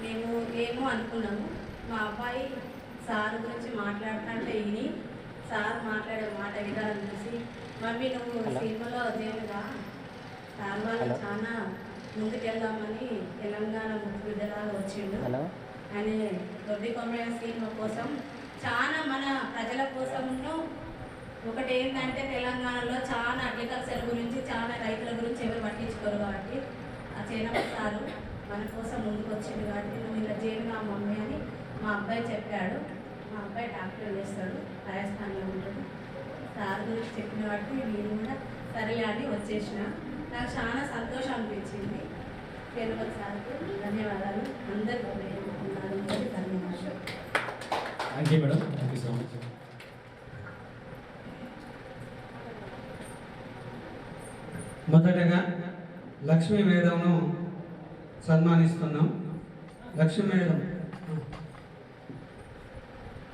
మేము ఏమో అనుకున్నాము. మా అబ్బాయి సార్ గురించి మాట్లాడుతుంటే విని సార్ మాట్లాడే మాట విధానం చూసి మమ్మీ నువ్వు సినిమాలో దేవుడుగా సార్ వాళ్ళు చాలా ముందుకెళ్దామని తెలంగాణ ముద్దు బిడ్డలాగా వచ్చిండు. అని దొడ్డి కొమ్మయ్య సినిమా కోసం చాలా మన ప్రజల కోసమును ఒకటి ఏంటంటే తెలంగాణలో చాలా అగ్రికల్చర్ గురించి చాలా రైతుల గురించి ఎవరు పట్టించుకోరు కాబట్టి ఆ చేనమ్మ సారు మన కోసం ముందుకు వచ్చింది కాబట్టి నువ్వు ఇలా చేయను నా మమ్మీ అని మా అబ్బాయి చెప్పాడు. మా అబ్బాయి డాక్టర్ చేస్తాడు, రాజస్థాన్లో ఉంటుంది. సార్ గురించి చెప్పిన వాటికి నేను కూడా సరేలే అని వచ్చేసిన. నాకు చాలా సంతోషం అనిపించింది. కేవలం సార్కు ధన్యవాదాలు. అందరికీ ధన్యవాదాలు. Thank you madam. Thank you so much. మొదటగా లక్ష్మీ మేడంను సన్మానిస్తున్నాం. Lakshmi madam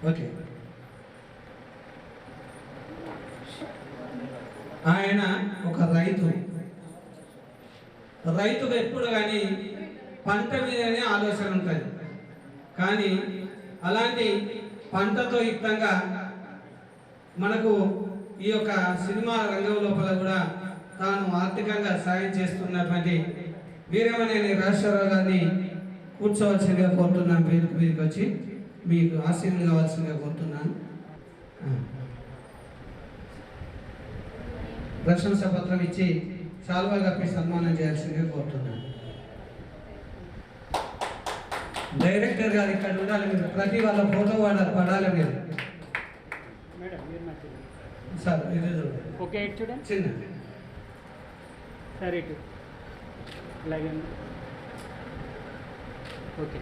okay. ఆయన ఒక రైతుకు ఎప్పుడు కానీ పంట మీదనే ఆలోచన ఉంటుంది. కానీ అలాంటి పంటతో యుక్తంగా మనకు ఈ యొక్క సినిమా రంగం లోపల కూడా తాను ఆర్థికంగా సాయం చేస్తున్నటువంటి వీరమనేని రాజశేఖరరావు గారిని కూర్చోవలసిందిగా కోరుతున్నాను. వేదిక వచ్చి మీకు ఆశీర్వాదం కావాల్సిందిగా కోరుతున్నాను. ప్రశంసా పత్రం ఇచ్చి శాల్వా కప్పి సన్మానం చేయాల్సిందిగా కోరుతున్నాను. డైరెక్టర్ గారు ఇక్కడ ఉండాలి. మీరు ప్రతి వాళ్ళ ఫోటో పడాలి మీరు. సార్ ఇది ఓకే ఇటు చూడండి. చిన్న సరే ఇటు అలాగే ఓకే.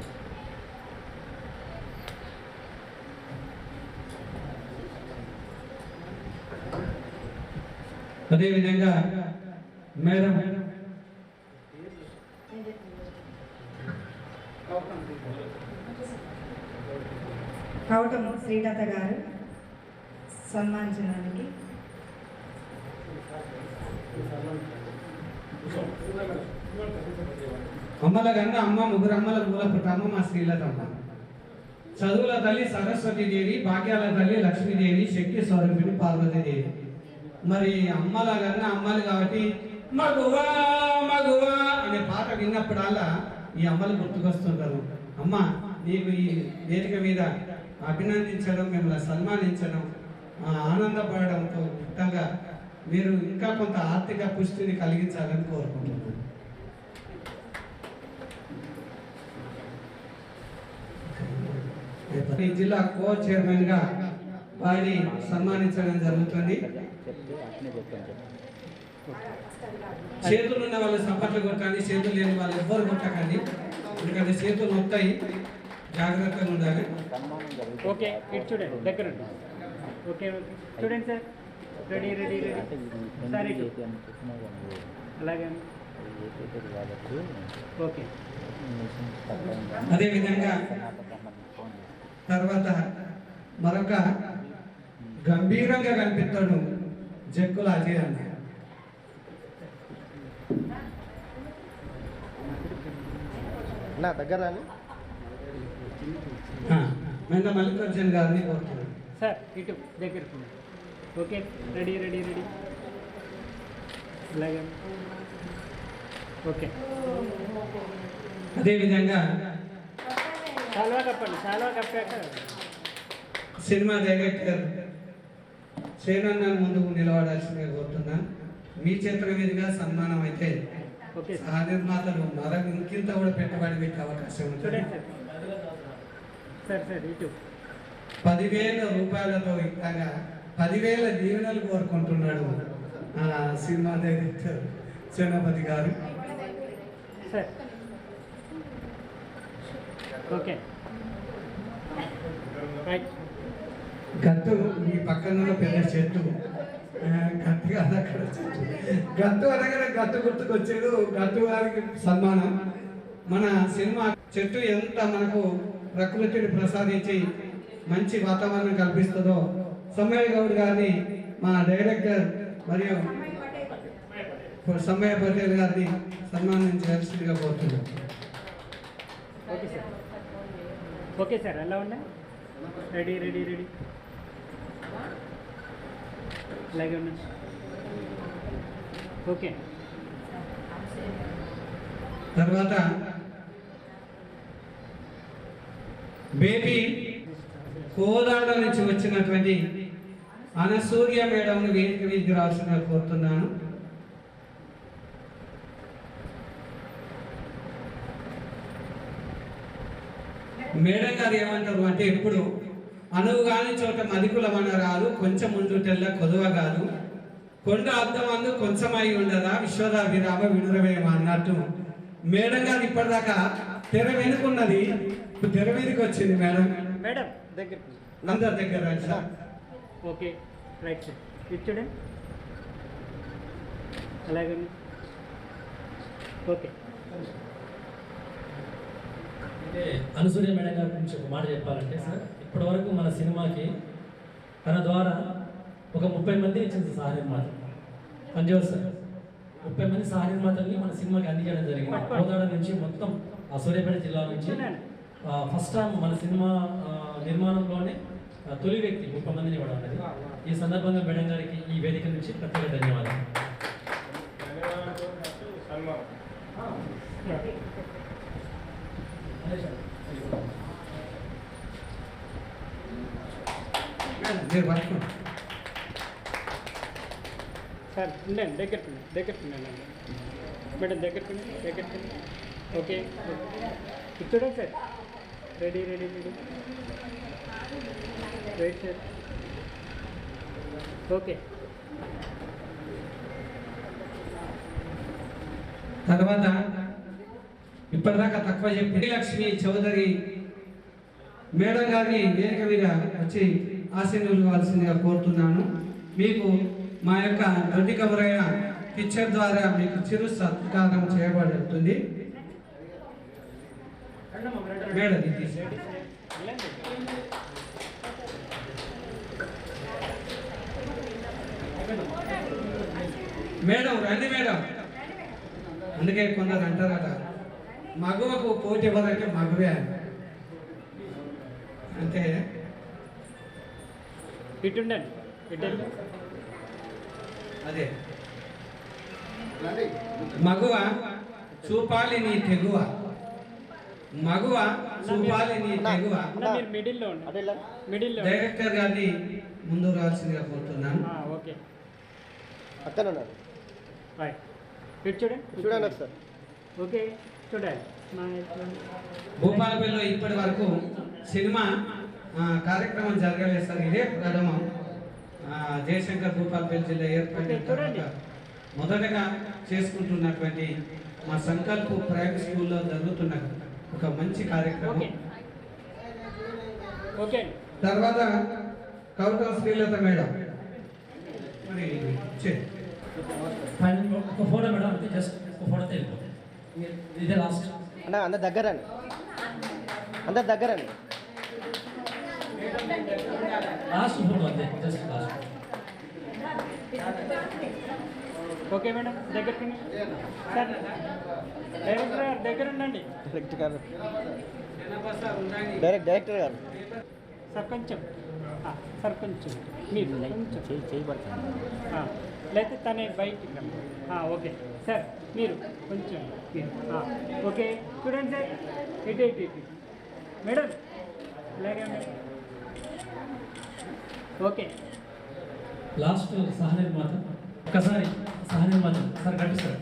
అదేవిధంగా మేడం కవటం శ్రీలత గారు సన్మానించడానికి అమ్మల కన్నా అమ్మ ముగ్గురు అమ్మల మూల పుట్టమ్మ మా శ్రీలతమ్మ. చదువుల తల్లి సరస్వతీదేవి, భాగ్యాల తల్లి లక్ష్మీదేవి, శక్తి స్వరూపిణి పార్వతీదేవి. మరి అమ్మల కన్నా అమ్మలు కాబట్టి మగువా మగువా అనే పాట విన్నప్పుడల్లా ఈ అమ్మలు గుర్తుకొస్తుంటారు. అమ్మ నీకు ఈ వేదిక మీద అభినందించడం, మిమ్మల్ని సన్మానించడం, ఆనందపడడంతో ముఖ్యంగా మీరు ఇంకా కొంత ఆర్థిక పుష్టిని కలిగించాలని కోరుకుంటున్నాను. ఈ జిల్లా కో చైర్మన్ గా వారిని సన్మానించడం జరుగుతుంది. చేతులు ఉన్న వాళ్ళు సపట్లు కొట్టండి, చేతులు లేని వాళ్ళు ఎవ్వరు కొట్టకండి, ఎందుకంటే చేతులు నొత్తాయి, జాగ్రత్తగా ఉండాలి. ఓకే ఇటు చూడండి, దగ్గర ఓకే ఓకే చూడండి sir. Ready ready ready sir ఇటు అలాగే ఓకే. అదేవిధంగా తర్వాత మరొక గంభీరంగా కనిపిస్తాడు జక్కుల అజయ్ అన్న. నా దగ్గర మెండ మల్లికార్జున్ గారిని కోరుతున్నాను. సార్ ఇటు దగ్గర ఓకే. రెడీ రెడీ రెడీ అలాగే ఓకే. అదేవిధంగా చాలువా కప్పండి, చాలువా కప్పాక సినిమా డైరెక్టర్ శ్రీనన్న ముందుకు నిలబడాల్సిందిగా కోరుతున్నాను. మీ చేతుల మీదుగా సన్మానం అయితే ఆ నిర్మాతలు మరొక ఇంకింత కూడా పెట్టుబడి పెట్టే అవకాశం ఉంటుంది. సార్ సార్ ఇటు 10,000 రూపాయలతో ఇట్లాగా 10,000 దీవెనలు కోరుకుంటున్నాడు సినిమా డైరెక్టర్ సేనాపతి గారు. సార్ ఓకే గత్తు మీ పక్కన పెద్ద చెట్టు, గత్తు కాదు అక్కడ చెట్టు. గత్తు అనగానే గత్తు గుర్తుకొచ్చేది. గత్తు గారికి సన్మానం. మన సినిమా చెట్టు ఎంత మనకు ప్రకృతిని ప్రసాదించి మంచి వాతావరణం కల్పిస్తుందో సమ్మయ్య గౌడ్ గారిని మా డైరెక్టర్ మరియు సమ్మయ్య పటేల్ గారిని సన్మానించాల్సిందిగా కోరుతున్నాను. Okay sir. ఓకే సార్, ఎలా ఉన్నాయి? రెడీ రెడీ రెడీ అలాగే ఉన్నాయి. ఓకే. తర్వాత బేబీ కోదాడ నుంచి వచ్చినటువంటి అనసూర్య మేడంను వేదిక మీదకి రావాల్సిందిగా కోరుతున్నాను. మేడం గారు ఏమంటారు అంటే, ఎప్పుడు అనువుగాని చోట మదికులమన రాదు, కొంచెం ముందుటెల్ల కొదువ కాదు, కొండ అర్థమందు కొంచెం అయి ఉండదా, విశ్వదాభిరామ వినురవేమ అన్నట్టు మేడం గారు ఇప్పటిదాకా తెర వెనుకున్నది, ఇప్పుడు తెర మీదకి వచ్చింది. మేడం మేడం దగ్గర అందరి దగ్గర రండి సార్. Okay right sir. ఇది చూడండి అలాగే. ఓకే. అంటే అనసూయ మేడం గారి గురించి ఒక మాట చెప్పాలంటే సార్, ఇప్పటి వరకు మన సినిమాకి తన ద్వారా ఒక 30 మంది ఇచ్చింది సహ నిర్మాత పనిచేస్తారు సార్. 30 మంది సహ నిర్మాతల్ని మన సినిమాకి అందించడం జరిగింది. కోదాడ నుంచి మొత్తం సూర్యాపేట జిల్లా నుంచి ఫస్ట్ టైం మన సినిమా నిర్మాణంలోనే తొలి వ్యక్తి 30 మందిని ఇవ్వడం అనేది. ఈ సందర్భంగా మేడం గారికి ఈ వేదిక నుంచి ప్రత్యేక ధన్యవాదాలు. మీరు పట్టుకోండి సార్. ఉండండి, దగ్గర ఉండండి మేడం, దగ్గర ఓకే. ఇది చూడండి sir. Ready ready ready right sir. Okay. తర్వాత ఇప్పటిదాకా తక్కువ చెప్పి లక్ష్మి చౌదరి మేడం గారిని వేదిక మీద వచ్చి ఆశీర్వాదాలు ఇవ్వాల్సిందిగా కోరుతున్నాను. మీకు మా యొక్క దొడ్డి కబురయ్య పిక్చర్ ద్వారా మీకు చిరు సత్కారం చేయబడుతుంది. మేడం ఇది మేడం రండి మేడం. అందుకే కొందరు అంటారట మగువకు పోటీ ఎవరంటే మగువే అని. అంటే ఇటుండండి ఇటు. అదే మగువ చూపాలి నీ తెగువ, మగువ చూపాలి నీ తెగువ. డైరెక్టర్ గారిని ముందు రావాల్సిందిగా కోరుతున్నాను. ఓకే. అక్కడ ఉన్నారు. ఇటు చూడండి సార్. ఓకే చూడండి. భూపాలపల్లిలో ఇప్పటి వరకు సినిమా కార్యక్రమం జరగలేదు సార్. ఇదే ప్రథమం. జయశంకర్ భూపాలపల్లి జిల్లా ఏర్పడిన తర్వాత మొదటగా చేసుకుంటున్నటువంటి మా సంకల్ప ప్రైవేట్ స్కూల్లో జరుగుతున్న ఒక మంచి కార్యక్రమం. తర్వాత కౌటం శ్రీలత మేడం మరి ఒక ఫోటో మేడం, అంటే జస్ట్ ఒక ఫోటో వెళ్ళిపోతుంది. ఇదే లాస్ట్. అన్న అందరి దగ్గరండి, అందరి దగ్గరండి. లాస్ట్ ఫోటో అంతే, జస్ట్ లాస్ట్. ఓకే మేడం, దగ్గర సార్. డైరెక్టర్ గారు దగ్గర ఉండండి. డైరెక్టర్ గారు సార్ కొంచెం మీరు కొంచెం చేయబడతాను. లేకపోతే తనే బయటికి రమ్మ. ఓకే సార్, మీరు కొంచెం ఓకే చూడండి సార్. ఇటు మేడం ఇలాగే మేడం. ఓకే. లాస్ట్ సహ నిర్మాత ఒక్కసారి సహ నిర్మాత సార్ గట్టి సార్.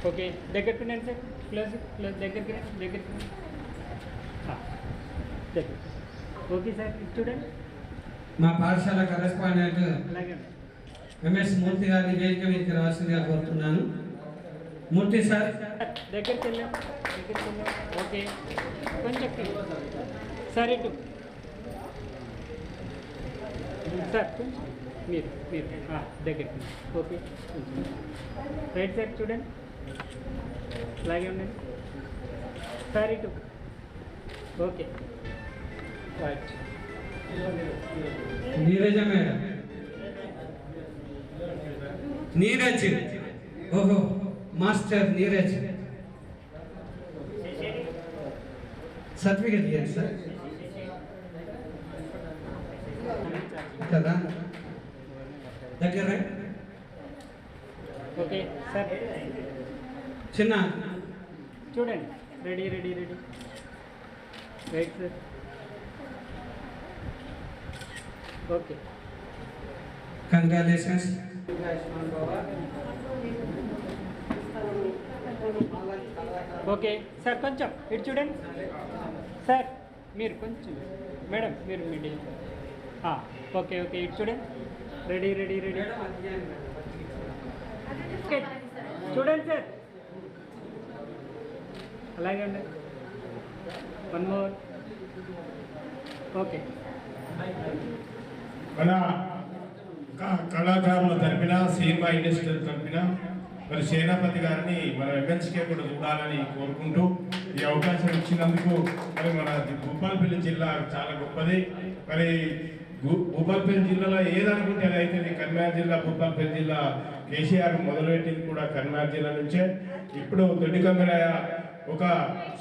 ఓకే దగ్గర తినండి సార్. క్లోజ్ దగ్గరికి ఓకే సార్. చూడండి మా పాఠశాల కరెస్పాండెంట్ ఎంఎస్ మూర్తి గారిని వేదిక మీదకి రావాల్సిందిగా కోరుతున్నాను. మూర్తి సార్ దగ్గరికి వెళ్ళాం. ఓకే కొంచెం సార్ ఇటు సార్ కొంచెం మీరు దగ్గరికి. ఓకే రైట్ సైడ్ చూడండి. అలాగే ఉండండి సార్ ఇటు. Okay right Neeraja madam, Neeraj, ఓహో మాస్టర్ నీరజ్, సర్టిఫికేట్ ఇవ్వండి సార్ కదా దగ్గర. ఓకే సార్ చిన్న చూడండి. Ready ready ready right sir. Okay congratulations. Okay sir కొంచెం ఇటు చూడండి సార్. మీరు కొంచెం మేడం మీరు మిడిల్. ఓకే ఓకే ఇటు చూడండి. రెడీ రెడీ రెడీ ఓకే చూడండి సార్. అలాగే ఉండండి. One more. ఓకే మన కళాకారుల తరపున సినిమా ఇండస్ట్రీ తరపున మరి సేనాపతి గారిని మన ఎమ్మెల్సీకే కూడా చూడాలని కోరుకుంటూ ఈ అవకాశం ఇచ్చినందుకు మరి మన భూపాలపల్లి జిల్లా చాలా గొప్పది. మరి భూపాలపల్లి జిల్లాలో ఏదనుకుంటే అది అయితే కరీంనగర్ జిల్లా, భూపాలపల్లి జిల్లా కేసీఆర్ మొదలుపెట్టింది కూడా కరీంనగర్ జిల్లా నుంచే. ఇప్పుడు దొడ్డికమ్మరాయ ఒక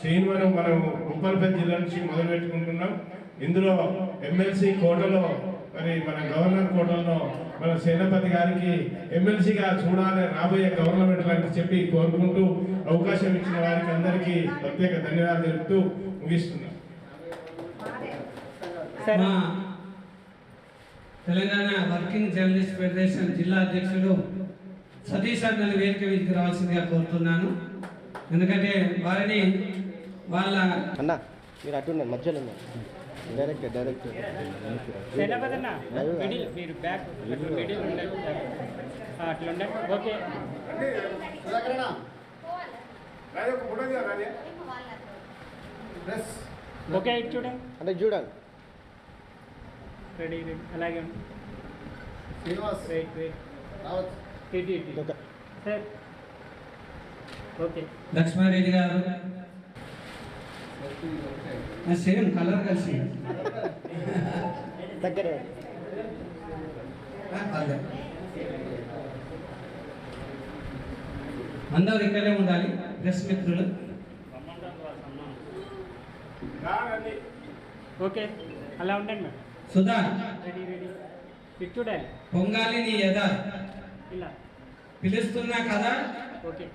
సినిమాను మనం భూపాలపల్లి జిల్లా నుంచి మొదలు పెట్టుకుంటున్నాం. ఇందులో ఎమ్మెల్సీ కోటలో మరి మన గవర్నర్ కోటలో మన సేనాపతి గారికి ఎమ్మెల్సీగా చూడాలని రాబోయే గవర్నమెంట్ అని చెప్పి కోరుకుంటూ అవకాశం ఇచ్చిన వారికి అందరికీ ప్రత్యేక ధన్యవాదాలు తెలుపుతూ ముగిస్తున్నాం. మా తెలంగాణ వర్కింగ్ జర్నలిస్ట్ ఫెడరేషన్ జిల్లా అధ్యక్షుడు సతీష్ అన్నని వేదిక మీదకి రావాల్సిందిగా కోరుతున్నాను. ఎందుకంటే వారిని వాళ్ళ అన్న మీరు అటు మధ్యలో డైరెక్ట్ సేనాపతి అన్న మిడిల్, మీరు బ్యాక్ మిడిల్ ఉండండి. అట్లా ఉండండి. ఓకే ఓకే ఇటు చూడండి. అంటే చూడండి. రెడీ రెడీ అలాగే ఉంది. శ్రీనివాస్ వెయిట్ వెయిట్ ఇటు ఇటు సార్. ఓకే లక్ష్మారెడ్డి గారు సేమ్ కలర్ కలిసి దగ్గర అందరూ ఇక్కడే ఉండాలి. ప్రెస్ మిత్రులు ఓకే అలా ఉండండి మేడం. సుధా రెడీ రెడీ ఇటు చూడాలి. పొంగాలి నీ యథా ఇలా పిలుస్తున్నా కదా. ఓకే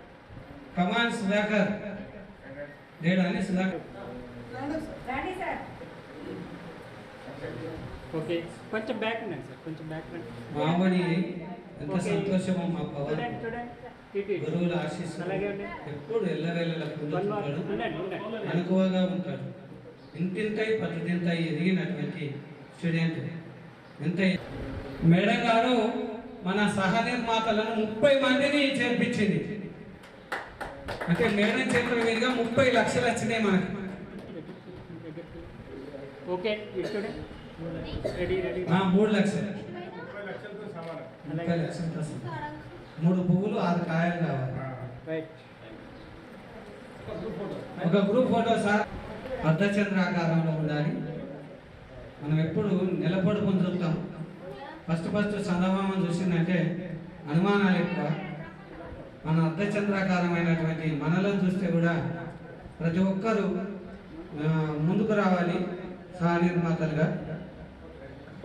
కమాన్ సుధాకర్ లేడా అని సుధాకర్. రండి సార్. ఓకే కొంచెం బ్యాక్ ఉండండి సార్. కొంచెం బ్యాక్ రండి. మామని ఎంత సంతోషమో మా పవన్ చూడండి చూడండి ఇటు ఇటు. గురువుల ఆశీస్సు అలాగే ఉండండి. ఎప్పుడు ఎల్లవేళలా పొందుతున్నాడు. ఉండండి ఉండండి. అనుకువగా ఉంటాడు. ఇంతింతై పతింతై ఎదిగినటువంటి స్టూడెంట్. ఎంత మేడం గారు మన సహ నిర్మాతలను 30 మందిని చేర్పించింది. అంటే మేడం చేతుల మీదుగా 30 లక్షలు వచ్చినాయి మనకి. ఓకే ఇటు చూడండి. రెడీ రెడీ 3 లక్షలు 30 లక్షలతో 3 పువ్వులు 6 కాయలు కావాలి. రైట్. ఒక గ్రూప్ ఫోటో సార్ అర్ధచంద్రాకారంలో ఉండాలి. మనం ఎప్పుడు నిలబడుకొని చూస్తాం. ఫస్ట్ చందమామను చూసిందంటే అనుమానాలు ఎక్కువ. మన అర్ధచంద్రాకారమైనటువంటి మనలను చూస్తే కూడా ప్రతి ఒక్కరూ ముందుకు రావాలి సహ నిర్మాతలుగా.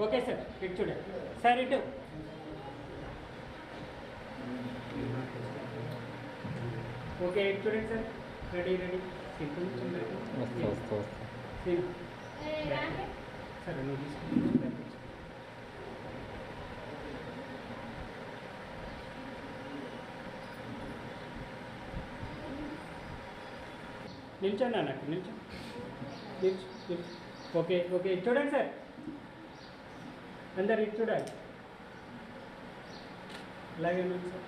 ఓకే సార్ ఇటు చూడండి సార్. ఇటు ఓకే ఇటు చూడండి సార్. రెడీ రెడీ సింపుల్ సరే నువ్వు తీసుకుంటా. నిల్చోండి అన్నట్టు నిల్చో. ఓకే ఓకే ఇటు చూడండి సార్. అందరు ఇటు చూడాలి. అలాగే ఉండండి సార్.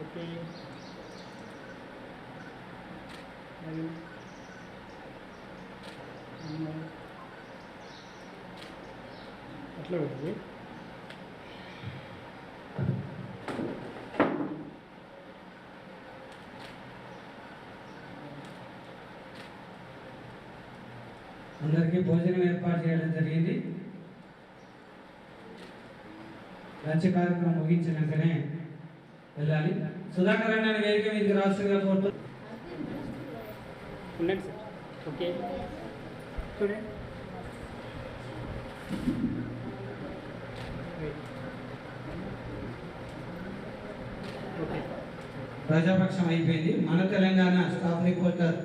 ఓకే అట్లా ఉంటుంది. అందరికీ భోజనం ఏర్పాటు చేయడం జరిగింది. లంచ్ కార్యక్రమం ముగించినాకనే వెళ్ళాలి. సుధాకర్ అన్న వేదిక మీదకి రాష్ట్రంగా కోరుతూ ఉండండి సార్. ఓకే చూడండి. ఓకే ప్రజాపక్షం అయిపోయింది. మన తెలంగాణ స్టాఫ్ రిపోర్టర్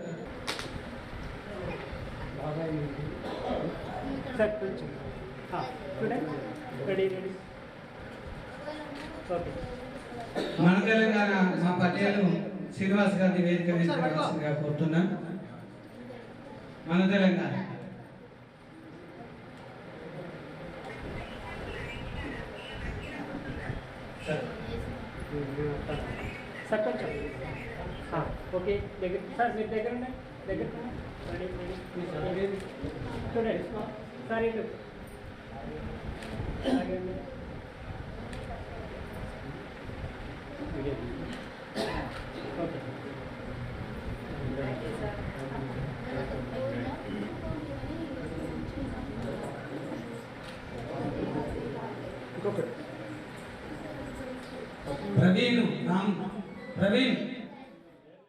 సార్ కొంచెం చూడండి. Ready ready. ఓకే మన తెలంగాణ మా పటేలు శ్రీనివాస్ గారిని వేదిక మీదకి రావాల్సిందిగా కోరుతున్నాం. మన తెలంగాణ సార్ కొంచెం ఓకే దగ్గర సార్ మీరు దగ్గర ఉండండి. దగ్గర రెడీ రెడీ చూడండి సార్ ఇటు ఓకే ప్రవీణ్ రామ్ ప్రవీణ్